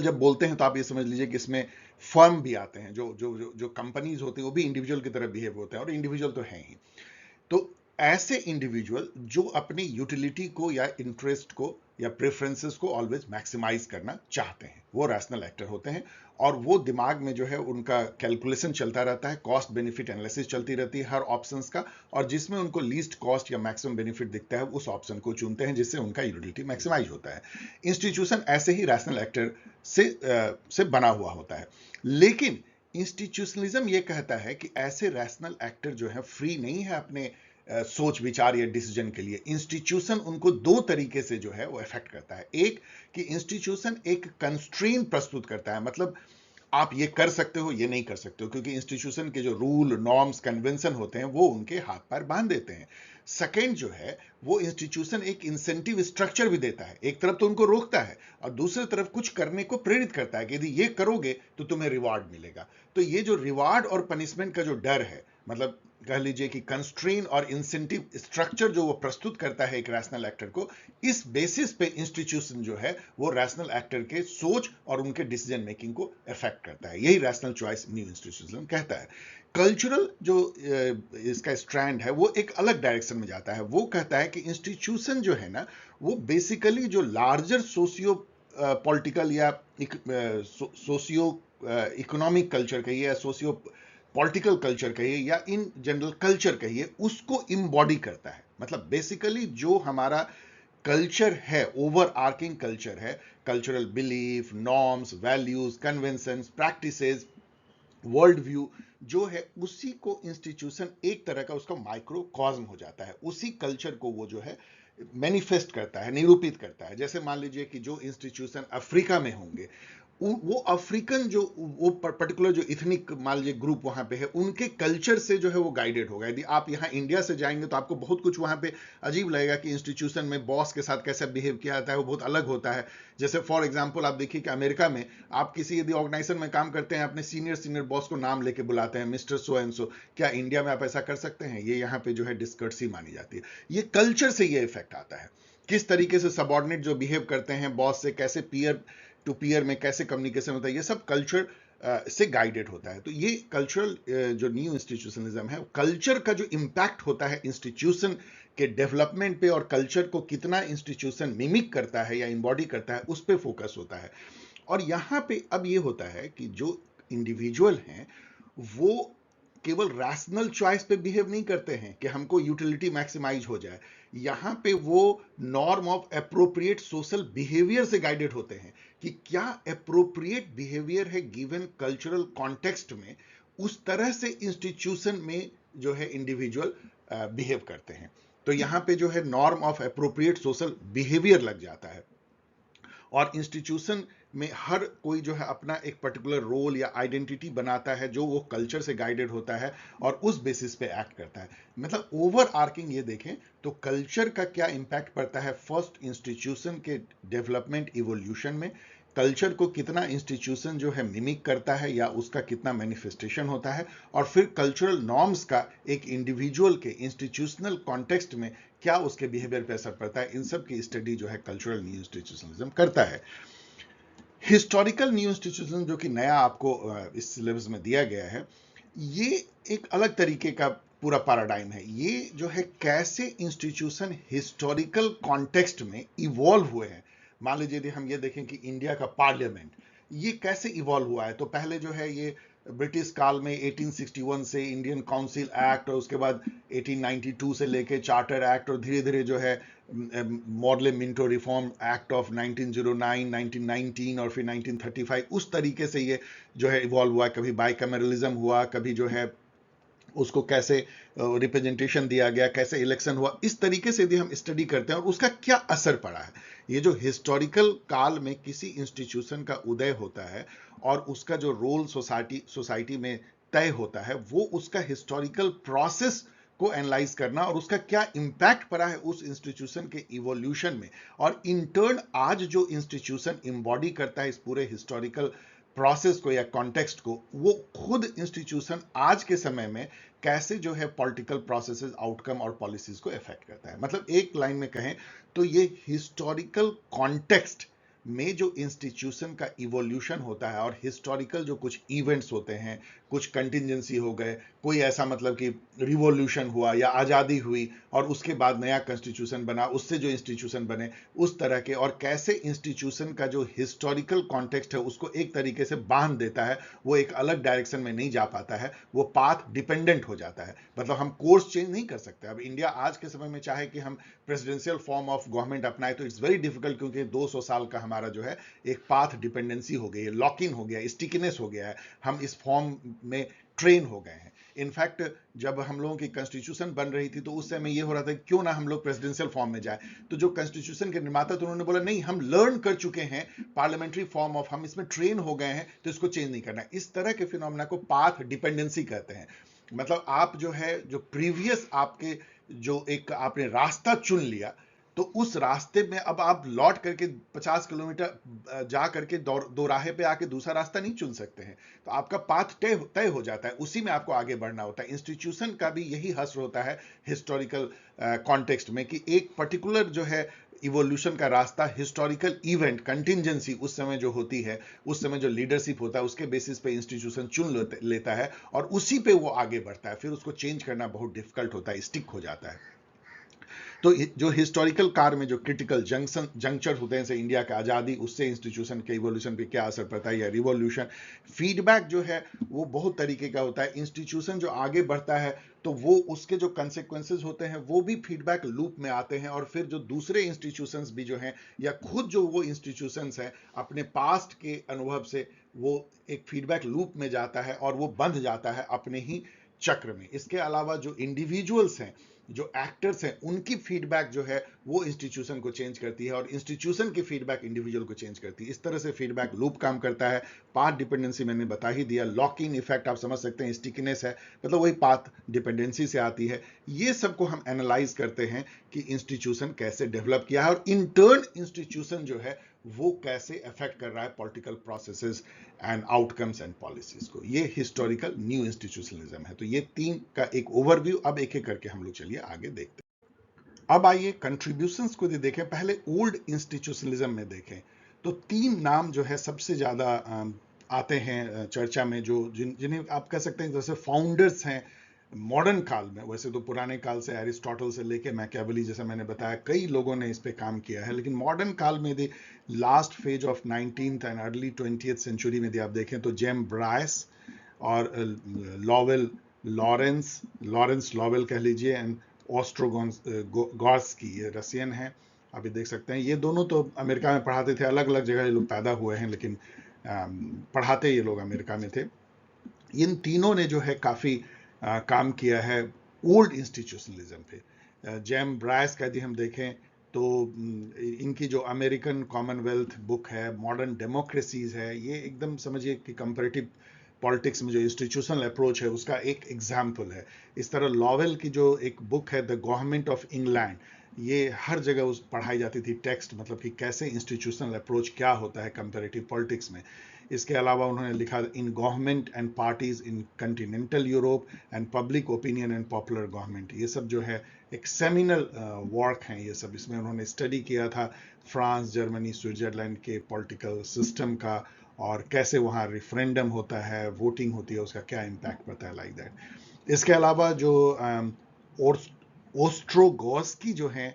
जब बोलते हैं तो आप ये समझ लीजिए कि इसमें फर्म भी आते हैं, जो कंपनीज होते हैं वो भी इंडिविजुअल की तरह बिहेव होते हैं, और इंडिविजुअल तो हैं ही। तो ऐसे इंडिविजुअल जो अपनी यूटिलिटी को या इंटरेस्ट को या प्रेफरेंसेस को ऑलवेज मैक्सिमाइज करना चाहते हैं, वो रैशनल एक्टर होते हैं। और वो दिमाग में जो है उनका कैलकुलेशन चलता रहता है, कॉस्ट बेनिफिट एनालिसिस चलती रहती है हर ऑप्शंस का, और जिसमें उनको लीस्ट कॉस्ट या मैक्सिमम बेनिफिट दिखता है उस ऑप्शन को चुनते हैं, जिससे उनका यूटिलिटी मैक्सिमाइज होता है। इंस्टीट्यूशन ऐसे ही रैशनल एक्टर से बना हुआ होता है। लेकिन इंस्टीट्यूशनलिज्म ये कहता है कि ऐसे रैशनल एक्टर जो है फ्री नहीं है अपने सोच विचार या डिसीजन के लिए। इंस्टीट्यूशन उनको दो तरीके से जो है वो इफेक्ट करता है। एक कि इंस्टीट्यूशन एक कंस्ट्रेन प्रस्तुत करता है, मतलब आप ये कर सकते हो, ये नहीं कर सकते हो, क्योंकि इंस्टीट्यूशन के जो रूल नॉर्म्स कन्वेंशन होते हैं वो उनके हाथ पैर बांध देते हैं। सेकेंड जो है, वो इंस्टीट्यूशन एक इंसेंटिव स्ट्रक्चर भी देता है, एक तरफ तो उनको रोकता है और दूसरी तरफ कुछ करने को प्रेरित करता है कि यदि ये करोगे तो तुम्हें रिवार्ड मिलेगा। तो ये जो रिवार्ड और पनिशमेंट का जो डर है, मतलब कह लीजिए कि कंस्ट्रेन और इंसेंटिव स्ट्रक्चर जो वो प्रस्तुत करता है एक रैशनल एक्टर को, इस बेसिस पे इंस्टीट्यूशन जो है वो रैशनल एक्टर के सोच और उनके डिसीजन मेकिंग को इफेक्ट करता है। यही रैशनल चॉइस न्यू इंस्टीट्यूशनलिज्म कहता है। कल्चरल जो इसका स्ट्रैंड है वो एक अलग डायरेक्शन में जाता है। वो कहता है कि इंस्टीट्यूशन जो है ना, वो बेसिकली जो लार्जर सोशियो पॉलिटिकल या सोशियो इकोनॉमिक कल्चर कहिए या सोशियो पॉलिटिकल कल्चर कहिए या इन जनरल कल्चर कहिए, उसको इम्बॉडी करता है। मतलब बेसिकली जो हमारा कल्चर है, ओवर आर्किंग कल्चर है, cultural belief, norms, values, conventions, practices, world view जो है, उसी को इंस्टीट्यूशन एक तरह का उसका माइक्रोकॉज्म हो जाता है। उसी कल्चर को वो जो है मैनिफेस्ट करता है, निरूपित करता है। जैसे मान लीजिए कि जो इंस्टीट्यूशन अफ्रीका में होंगे, वो अफ्रीकन जो वो पर्टिकुलर जो इथनिक मान लीजिए ग्रुप वहां पे है, उनके कल्चर से जो है वो गाइडेड होगा। यदि आप यहाँ इंडिया से जाएंगे तो आपको बहुत कुछ वहां पे अजीब लगेगा कि इंस्टीट्यूशन में बॉस के साथ कैसे बिहेव किया जाता है, वो बहुत अलग होता है। जैसे फॉर एग्जाम्पल आप देखिए कि अमेरिका में आप किसी यदि ऑर्गेनाइजेशन में काम करते हैं, अपने सीनियर बॉस को नाम लेके बुलाते हैं, मिस्टर सो एंड सो। क्या इंडिया में आप ऐसा कर सकते हैं? ये यहाँ पे जो है डिस्कर्सी मानी जाती है। ये कल्चर से ये इफेक्ट आता है, किस तरीके से सबॉर्डिनेट जो बिहेव करते हैं बॉस से, कैसे पीयर टू पीयर में कैसे कम्युनिकेशन होता है, ये सब कल्चर से गाइडेड होता है। तो ये कल्चरल जो न्यू इंस्टीट्यूशनलिज्म है, कल्चर का जो इंपैक्ट होता है इंस्टीट्यूशन के डेवलपमेंट पे और कल्चर को कितना इंस्टीट्यूशन मिमिक करता है या इम्बॉडी करता है, उस पे फोकस होता है। और यहां पे अब ये होता है कि जो इंडिविजुअल हैं वो केवल रैशनल चॉइस पे बिहेव नहीं करते हैं कि हमको यूटिलिटी मैक्सिमाइज हो जाए। यहां पे वो norm of appropriate social behaviour से गाइडेड होते हैं कि क्या एप्रोप्रिएट बिहेवियर है गिवन कल्चरल कॉन्टेक्स्ट में, उस तरह से इंस्टीट्यूशन में जो है इंडिविजुअल बिहेव करते हैं। तो यहां पे जो है norm of appropriate social behaviour लग जाता है। और इंस्टीट्यूशन में हर कोई जो है अपना एक पर्टिकुलर रोल या आइडेंटिटी बनाता है जो वो कल्चर से गाइडेड होता है और उस बेसिस पे एक्ट करता है। मतलब ओवर आर्किंग ये देखें तो कल्चर का क्या इंपैक्ट पड़ता है फर्स्ट इंस्टीट्यूशन के डेवलपमेंट इवोल्यूशन में, कल्चर को कितना इंस्टीट्यूशन जो है मिमिक करता है या उसका कितना मैनिफेस्टेशन होता है, और फिर कल्चरल नॉर्म्स का एक इंडिविजुअल के इंस्टीट्यूशनल कॉन्टेक्स्ट में क्या उसके बिहेवियर पर असर पड़ता है। इन सब की स्टडी जो है कल्चरल न्यू इंस्टीट्यूशनलिज्म करता है। हिस्टोरिकल न्यू इंस्टीट्यूशन जो कि नया आपको इस सिलेबस में दिया गया है, ये एक अलग तरीके का पूरा पैराडाइम है। ये जो है कैसे इंस्टीट्यूशन हिस्टोरिकल कॉन्टेक्स्ट में इवॉल्व हुए हैं। मान लीजिए यदि हम ये देखें कि इंडिया का पार्लियामेंट ये कैसे इवॉल्व हुआ है, तो पहले जो है ये ब्रिटिश काल में 1861 से इंडियन काउंसिल एक्ट, और उसके बाद 1892 से लेके चार्टर एक्ट, और धीरे धीरे जो है Morley Minto reform act of 1909, 1919 और फिर 1935, उस तरीके से ये जो है इवॉल्व हुआ। कभी बाइकैमरलिज्म हुआ, कभी जो है उसको कैसे रिप्रेजेंटेशन दिया गया, कैसे इलेक्शन हुआ। इस तरीके से यदि हम स्टडी करते हैं और उसका क्या असर पड़ा है, ये जो हिस्टोरिकल काल में किसी इंस्टीट्यूशन का उदय होता है और उसका जो रोल सोसाइटी में तय होता है, वो उसका हिस्टोरिकल प्रोसेस को एनालाइज करना और उसका क्या इंपैक्ट पड़ा है उस इंस्टीट्यूशन के इवोल्यूशन में, और इंटर्न आज जो इंस्टीट्यूशन इम्बॉडी करता है इस पूरे हिस्टोरिकल प्रोसेस को या कॉन्टेक्स्ट को, वो खुद इंस्टीट्यूशन आज के समय में कैसे जो है पॉलिटिकल प्रोसेसेस, आउटकम और पॉलिसीज को इफेक्ट करता है। मतलब एक लाइन में कहें तो ये हिस्टोरिकल कॉन्टेक्स्ट में जो इंस्टीट्यूशन का इवोल्यूशन होता है और हिस्टोरिकल जो कुछ इवेंट्स होते हैं, कुछ कंटिजेंसी हो गए, कोई ऐसा मतलब कि रिवॉल्यूशन हुआ या आज़ादी हुई और उसके बाद नया कॉन्स्टिट्यूशन बना, उससे जो इंस्टीट्यूशन बने, उस तरह के, और कैसे इंस्टीट्यूशन का जो हिस्टोरिकल कॉन्टेक्स्ट है उसको एक तरीके से बांध देता है, वो एक अलग डायरेक्शन में नहीं जा पाता है, वो पाथ डिपेंडेंट हो जाता है। मतलब हम कोर्स चेंज नहीं कर सकते। अब इंडिया आज के समय में चाहे कि हम प्रेसिडेंशियल फॉर्म ऑफ गवर्नमेंट अपनाए तो इट्स वेरी डिफिकल्ट, क्योंकि 200 साल का हमारा जो है एक पाथ डिपेंडेंसी हो गई है, लॉक इन हो गया है, स्टिकीनेस हो गया है, हम इस फॉर्म में ट्रेन हो गए हैं। इनफैक्ट जब हम लोगों की कॉन्स्टिट्यूशन बन रही थी तो उस समय ये हो रहा था क्यों ना हम लोग प्रेसिडेंशियल फॉर्म में जाए, तो जो कॉन्स्टिट्यूशन के निर्माता थे उन्होंने बोला नहीं, हम लर्न कर चुके हैं पार्लियामेंट्री फॉर्म ऑफ, हम इसमें ट्रेन हो गए हैं तो इसको चेंज नहीं करना। इस तरह के फिनोमेना को पाथ डिपेंडेंसी कहते हैं। मतलब आप जो है, जो प्रीवियस आपके जो एक आपने रास्ता चुन लिया, तो उस रास्ते में अब आप लौट करके 50 किलोमीटर जा करके दो राहे पे आके दूसरा रास्ता नहीं चुन सकते हैं। तो आपका पाथ तय हो जाता है, उसी में आपको आगे बढ़ना होता है। इंस्टीट्यूशन का भी यही हश्र होता है हिस्टोरिकल कॉन्टेक्स्ट में, कि एक पर्टिकुलर जो है इवोल्यूशन का रास्ता, हिस्टोरिकल इवेंट, कंटिजेंसी उस समय जो होती है, उस समय जो लीडरशिप होता है, उसके बेसिस पे इंस्टीट्यूशन चुन लेता है और उसी पे वो आगे बढ़ता है। फिर उसको चेंज करना बहुत डिफिकल्ट होता है, स्टिक हो जाता है। तो जो हिस्टोरिकल कार में जो क्रिटिकल जंक्चर होते हैं, जैसे इंडिया की आज़ादी, उससे इंस्टीट्यूशन के इवोल्यूशन पे क्या असर पड़ता है, या रिवॉल्यूशन, फीडबैक जो है वो बहुत तरीके का होता है। इंस्टीट्यूशन जो आगे बढ़ता है तो वो उसके जो कंसेक्वेंसेज होते हैं वो भी फीडबैक लूप में आते हैं, और फिर जो दूसरे इंस्टीट्यूशंस भी जो हैं, या खुद जो वो इंस्टीट्यूशंस हैं अपने पास्ट के अनुभव से वो एक फीडबैक लूप में जाता है और वो बंध जाता है अपने ही चक्र में। इसके अलावा जो इंडिविजुअल्स हैं, जो एक्टर्स हैं, उनकी फीडबैक जो है वो इंस्टीट्यूशन को चेंज करती है और इंस्टीट्यूशन की फीडबैक इंडिविजुअल को चेंज करती है। इस तरह से फीडबैक लूप काम करता है। पाथ डिपेंडेंसी मैंने बता ही दिया, लॉक इन इफेक्ट आप समझ सकते हैं, स्टिकीनेस है, मतलब वही पाथ डिपेंडेंसी से आती है। ये सबको हम एनालाइज करते हैं कि इंस्टीट्यूशन कैसे डेवलप किया है और इंटर्न इंस्टीट्यूशन जो है वो कैसे अफेक्ट कर रहा है political processes and outcomes and policies को। ये हिस्टोरिकल न्यू इंस्टीट्यूशनलिज्म है। तो ये तीन का एक ओवरव्यू, अब एक एक करके हम लोग चलिए आगे देखते हैं। अब आइए कंट्रीब्यूशंस को देखें। पहले ओल्ड इंस्टीट्यूशनलिज्म में देखें तो तीन नाम जो है सबसे ज्यादा आते हैं चर्चा में, जो जिन्हें आप कह सकते हैं जैसे फाउंडर्स हैं मॉडर्न काल में। वैसे तो पुराने काल से एरिस्टोटल से लेके मैकियावेली, जैसे मैंने बताया, कई लोगों ने इस पे काम किया है, लेकिन मॉडर्न काल में the last phase of 19th and early 20th century में आप देखें तो जेम ब्रायस और लॉवेल लॉरेंस लॉवेल कह लीजिए, एंड ऑस्ट्रोगॉर्स्की, ये रसियन है। अभी देख सकते हैं ये दोनों तो अमेरिका में पढ़ाते थे, अलग अलग जगह ये लोग पैदा हुए हैं, लेकिन पढ़ाते ये लोग अमेरिका में थे। इन तीनों ने जो है काफ़ी काम किया है ओल्ड इंस्टीट्यूशनलिज्म पे। जेम ब्रायस का यदि हम देखें तो इनकी जो अमेरिकन कॉमनवेल्थ बुक है, मॉडर्न डेमोक्रेसीज है, ये एकदम समझिए कि कंपैरेटिव पॉलिटिक्स में जो इंस्टीट्यूशनल अप्रोच है उसका एक एग्जाम्पल है। इस तरह लॉवेल की जो एक बुक है द गवर्नमेंट ऑफ इंग्लैंड, ये हर जगह उस पढ़ाई जाती थी टेक्स्ट, मतलब कि कैसे इंस्टीट्यूशनल अप्रोच क्या होता है कंपैरेटिव पॉलिटिक्स में। इसके अलावा उन्होंने लिखा in government and parties in Continental Europe and public opinion and popular government. ये सब जो है एक सेमिनल वर्क हैं ये सब। इसमें उन्होंने स्टडी किया था फ्रांस, जर्मनी, स्विट्जरलैंड के पॉलिटिकल सिस्टम का, और कैसे वहाँ रेफरेंडम होता है, वोटिंग होती है, उसका क्या इम्पैक्ट पड़ता है, लाइक दैट। इसके अलावा जो ओस्ट्रोगॉस्की जो हैं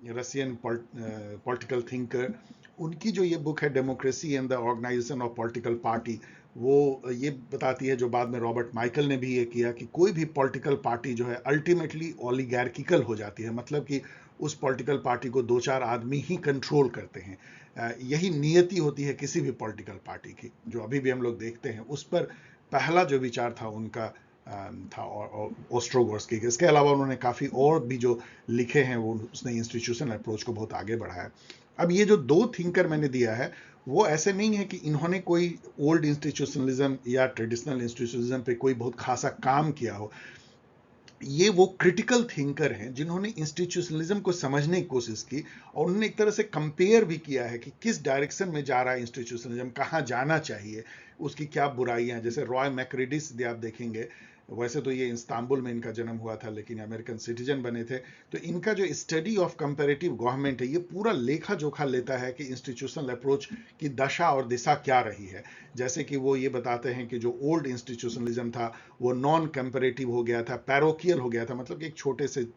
रसियन पॉलिटिकल थिंकर, उनकी जो ये बुक है democracy and the organisation of political party, वो ये बताती है, जो बाद में रॉबर्ट माइकल ने भी ये किया, कि कोई भी पॉलिटिकल पार्टी जो है अल्टीमेटली ओलिगार्किकल हो जाती है, मतलब कि उस पॉलिटिकल पार्टी को दो चार आदमी ही कंट्रोल करते हैं। यही नियति होती है किसी भी पॉलिटिकल पार्टी की, जो अभी भी हम लोग देखते हैं। उस पर पहला जो विचार था उनका था ओस्ट्रोगॉर्स्की। इसके अलावा उन्होंने काफ़ी और भी जो लिखे हैं, वो उसने इंस्टीट्यूशनल अप्रोच को बहुत आगे बढ़ाया। अब ये जो दो थिंकर मैंने दिया है वो ऐसे नहीं है कि इन्होंने कोई ओल्ड इंस्टीट्यूशनलिज्म या ट्रेडिशनल इंस्टीट्यूशनलिज्म पे कोई बहुत खासा काम किया हो। ये वो क्रिटिकल थिंकर हैं जिन्होंने इंस्टीट्यूशनलिज्म को समझने की कोशिश की, और उन्होंने एक तरह से कंपेयर भी किया है कि किस डायरेक्शन में जा रहा है इंस्टीट्यूशनलिज्म, कहाँ जाना चाहिए, उसकी क्या बुराइयां हैं। जैसे रॉय मैक्रेडिस यदि आप देखेंगे, वैसे तो ये इस्तांबुल में इनका जन्म हुआ था, लेकिन अमेरिकन सिटीजन बने थे। तो इनका जो स्टडी ऑफ कंपैरेटिव गवर्नमेंट है, ये पूरा लेखा जोखा लेता है कि इंस्टीट्यूशनल अप्रोच की दशा और दिशा क्या रही है। जैसे कि वो ये बताते हैं कि जो ओल्ड इंस्टीट्यूशनलिज्म था वो नॉन कंपैरेटिव हो गया था, पैरोकियल हो गया था, मतलब एक छोटे से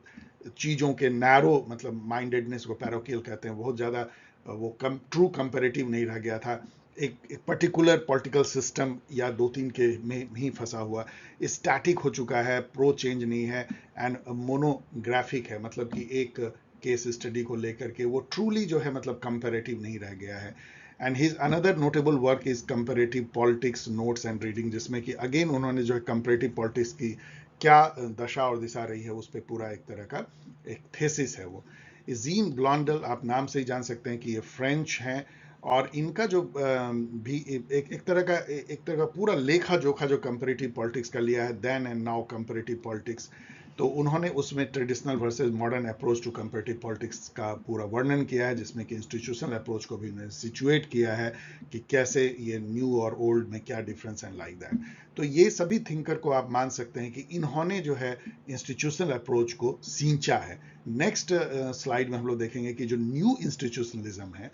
चीज़ों के नैरो मतलब माइंडेडनेस को पैरोकियल कहते हैं, बहुत ज़्यादा वो ट्रू कंपैरेटिव नहीं रह गया था। एक पर्टिकुलर पॉलिटिकल सिस्टम या दो तीन के में ही फंसा हुआ, स्टैटिक हो चुका है, प्रो चेंज नहीं है, एंड मोनोग्राफिक है, मतलब कि एक केस स्टडी को लेकर के वो ट्रूली जो है मतलब कंपैरेटिव नहीं रह गया है। And his another notable work is comparative politics notes and reading, जिसमें कि अगेन उन्होंने जो है कंपैरेटिव पॉलिटिक्स की क्या दशा और दिशा रही है उस पर पूरा एक तरह का एक थेसिस है वो। जीन ब्लॉन्डल, आप नाम से ही जान सकते हैं कि ये फ्रेंच हैं, और इनका जो भी एक तरह का पूरा लेखा जोखा जो कंपैरेटिव पॉलिटिक्स का लिया है, then and now comparative politics, तो उन्होंने उसमें traditional versus modern approach to comparative politics का पूरा वर्णन किया है, जिसमें कि इंस्टीट्यूशनल अप्रोच को भी उन्होंने सिचुएट किया है कि कैसे ये न्यू और ओल्ड में क्या डिफरेंस है, लाइक दैट। तो ये सभी थिंकर को आप मान सकते हैं कि इन्होंने जो है इंस्टीट्यूशनल अप्रोच को सींचा है। नेक्स्ट स्लाइड में हम लोग देखेंगे कि जो न्यू इंस्टीट्यूशनलिज्म है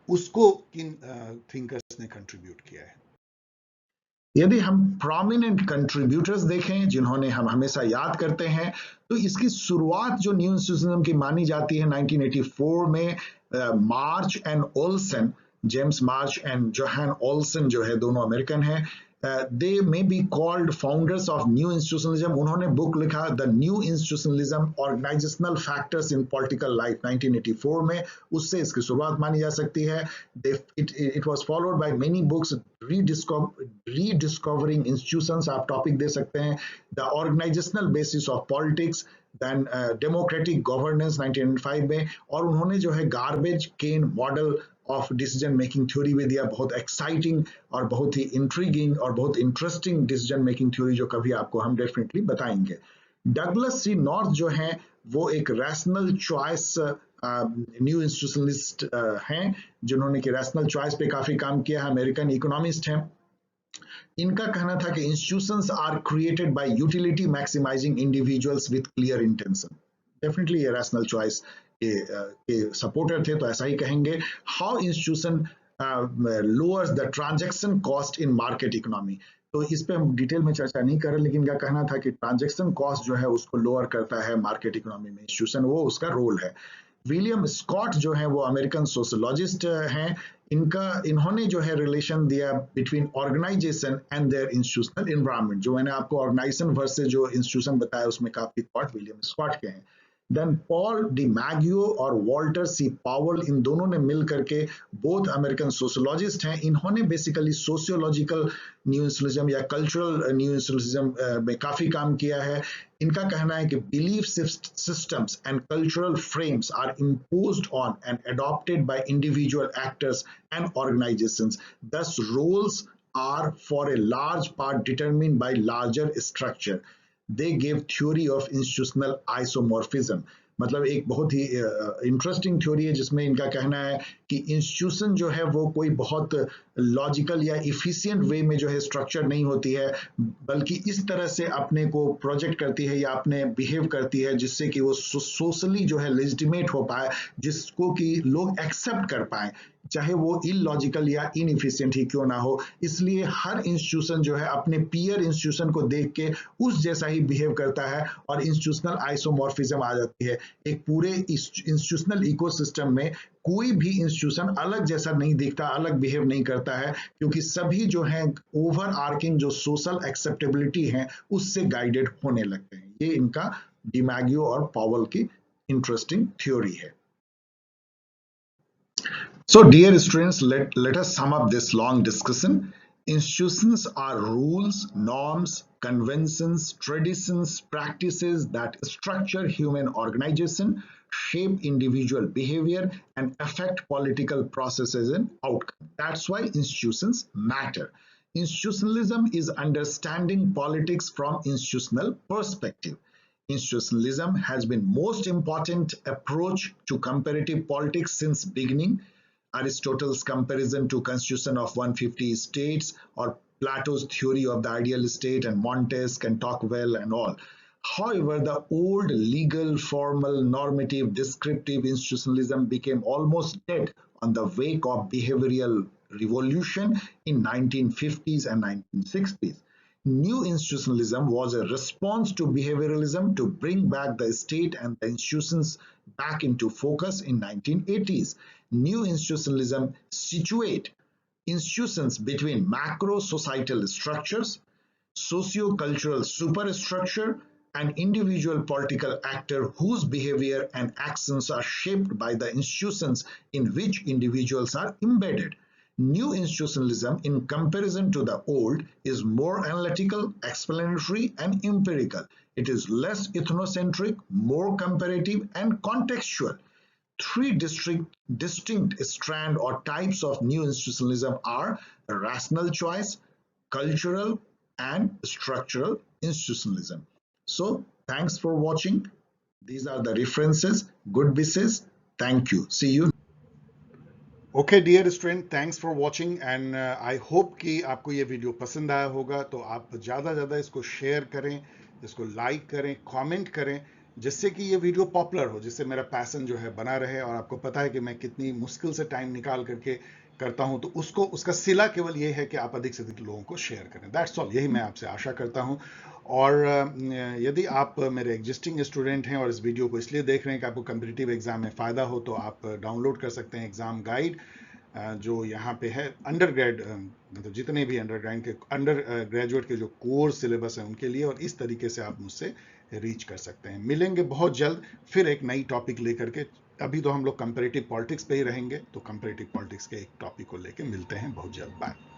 उसको किन थिंकर्स ने कंट्रीब्यूट किया है। यदि हम प्रोमिनेंट कंट्रीब्यूटर्स देखें जिन्होंने हम हमेशा याद करते हैं, तो इसकी शुरुआत जो न्यू इंस्टीट्यूशनिज्म की मानी जाती है 1984 में March and Olsen, James March and Johan Olsen जो है दोनों अमेरिकन हैं, they may be called founders of new institutionalism. उन्होंने बुक लिखा the new institutionalism organisational factors in political life 1984 में, उससे इसकी शुरुआत मानी जा सकती है। It was followed by many books, rediscovering institutions आप टॉपिक दे सकते हैं, the organisational basis of politics, then democratic governance 1905 में, और उन्होंने जो है garbage can model of decision making theory भी दिया, बहुत एक्साइटिंग और बहुत ही इंट्रीगिंग और बहुत इंटरेस्टिंग डिसीजन मेकिंग थ्योरी जो कभी आपको हम डेफिनेटली बताएंगे। डगलस सी नॉर्थ जो है वो एक रैशनल चॉइस न्यू इंस्टीट्यूशनलिस्ट हैं, जिन्होंने कि रैशनल चॉइस पे काफी काम किया है, अमेरिकन इकोनॉमिस्ट हैं। इनका कहना था कि institutions are created by utility maximising individuals with clear intention. Definitely ये रैशनल चॉइस के सपोर्टर थे, तो ऐसा ही कहेंगे। How institution lowers the transaction cost in market economy, तो इस पे हम डिटेल में चर्चा नहीं कर रहे, लेकिन इनका कहना था कि ट्रांजैक्शन कॉस्ट जो है उसको लोअर करता है मार्केट इकोनॉमी में इंस्टीट्यूशन, वो उसका रोल है। विलियम स्कॉट जो है वो अमेरिकन सोशोलॉजिस्ट हैं, इन्होंने जो है रिलेशन दिया between organisation and their institutional environment. जो मैंने आपको ऑर्गेनाइजेशन वर्सेस जो इंस्टीट्यूशन बताया उसमें काफी थॉट विलियम स्कॉट के हैं। देन पॉल डी मैगियो और वॉल्टर सी पावल, इन दोनों ने मिल करके, बोथ अमेरिकन सोशोलॉजिस्ट हैं, इन्होंने बेसिकली सोशियोलॉजिकल न्यू इंस्टीट्यूशनिज्म या कल्चरल न्यू इंस्टीट्यूशनिज्म में काफी काम किया है। इनका कहना है कि belief systems and cultural frames are imposed on and adopted by individual actors and organizations. Thus, roles are for a large part determined by larger structure. They gave theory of institutional isomorphism. मतलब एक बहुत ही interesting theory है जिसमें इनका कहना है कि institution जो है वो कोई बहुत लॉजिकल या इफिशिएंट वे में जो है स्ट्रक्चर नहीं होती है, बल्कि इस तरह से अपने को प्रोजेक्ट करती है या अपने बिहेव करती है जिससे कि वो सोशली जो है लेजिटिमेट हो पाए, जिसको कि लोग एक्सेप्ट कर पाए, चाहे वो इलॉजिकल या इनएफिशिएंट ही क्यों ना हो। इसलिए हर इंस्टीट्यूशन जो है अपने पीयर इंस्टीट्यूशन को देख के उस जैसा ही बिहेव करता है और इंस्टीट्यूशनल आइसोमॉर्फिज्म आ जाती है। एक पूरे इंस्टीट्यूशनल इकोसिस्टम में कोई भी इंस्टीट्यूशन अलग जैसा नहीं दिखता, अलग बिहेव नहीं करता है, क्योंकि सभी जो है ओवर आर्किंग जो सोशल एक्सेप्टेबिलिटी है उससे गाइडेड होने लगते हैं। ये इनका डिमैगियो और पावल की इंटरेस्टिंग थ्योरी है। So, dear students, let us sum up this long discussion. Institutions are rules, norms, conventions, traditions, practices that structure human organization, shape individual behavior, and affect political processes and outcomes. That's why institutions matter. Institutionalism is understanding politics from institutional perspective. Institutionalism has been most important approach to comparative politics since beginning. Aristotle's comparison to constitution of 150 states or Plato's theory of the ideal state, and Montesquieu and Tocqueville and all. However, the old legal, formal, normative, descriptive institutionalism became almost dead on the wake of behavioral revolution in 1950s and 1960s. New institutionalism was a response to behavioralism to bring back the state and the institutions back into focus in 1980s. New institutionalism situate institutions between macro societal structures, socio-cultural superstructure, and individual political actor whose behavior and actions are shaped by the institutions in which individuals are embedded. New institutionalism, in comparison to the old, is more analytical, explanatory, and empirical. It is less ethnocentric, more comparative, and contextual. Three distinct strands or types of new institutionalism are rational choice, cultural, and structural institutionalism. So, thanks for watching. These are the references. Good wishes. Thank you. See you. Okay dear student, thanks for watching and I hope कि आपको ये video पसंद आया होगा। तो आप ज़्यादा ज़्यादा इसको शेयर करें, इसको लाइक करें, कमेंट करें, जिससे कि ये वीडियो पॉपुलर हो, जिससे मेरा पैशन जो है बना रहे। और आपको पता है कि मैं कितनी मुश्किल से टाइम निकाल करके करता हूं, तो उसका सिला केवल ये है कि आप अधिक से अधिक लोगों को शेयर करें। दैट्स ऑल, यही मैं आपसे आशा करता हूं। और यदि आप मेरे एग्जिस्टिंग स्टूडेंट हैं और इस वीडियो को इसलिए देख रहे हैं कि आपको कम्पिटिटिव एग्जाम में फ़ायदा हो, तो आप डाउनलोड कर सकते हैं एग्ज़ाम गाइड, जो यहाँ पे है। अंडर मतलब जितने भी अंडर ग्रेजुएट के जो कोर्स सिलेबस है उनके लिए, और इस तरीके से आप मुझसे रीच कर सकते हैं। मिलेंगे बहुत जल्द फिर एक नई टॉपिक लेकर के। अभी तो हम लोग कंपैरेटिव पॉलिटिक्स पे ही रहेंगे, तो कंपैरेटिव पॉलिटिक्स के एक टॉपिक को लेके मिलते हैं बहुत जल्द। बाय।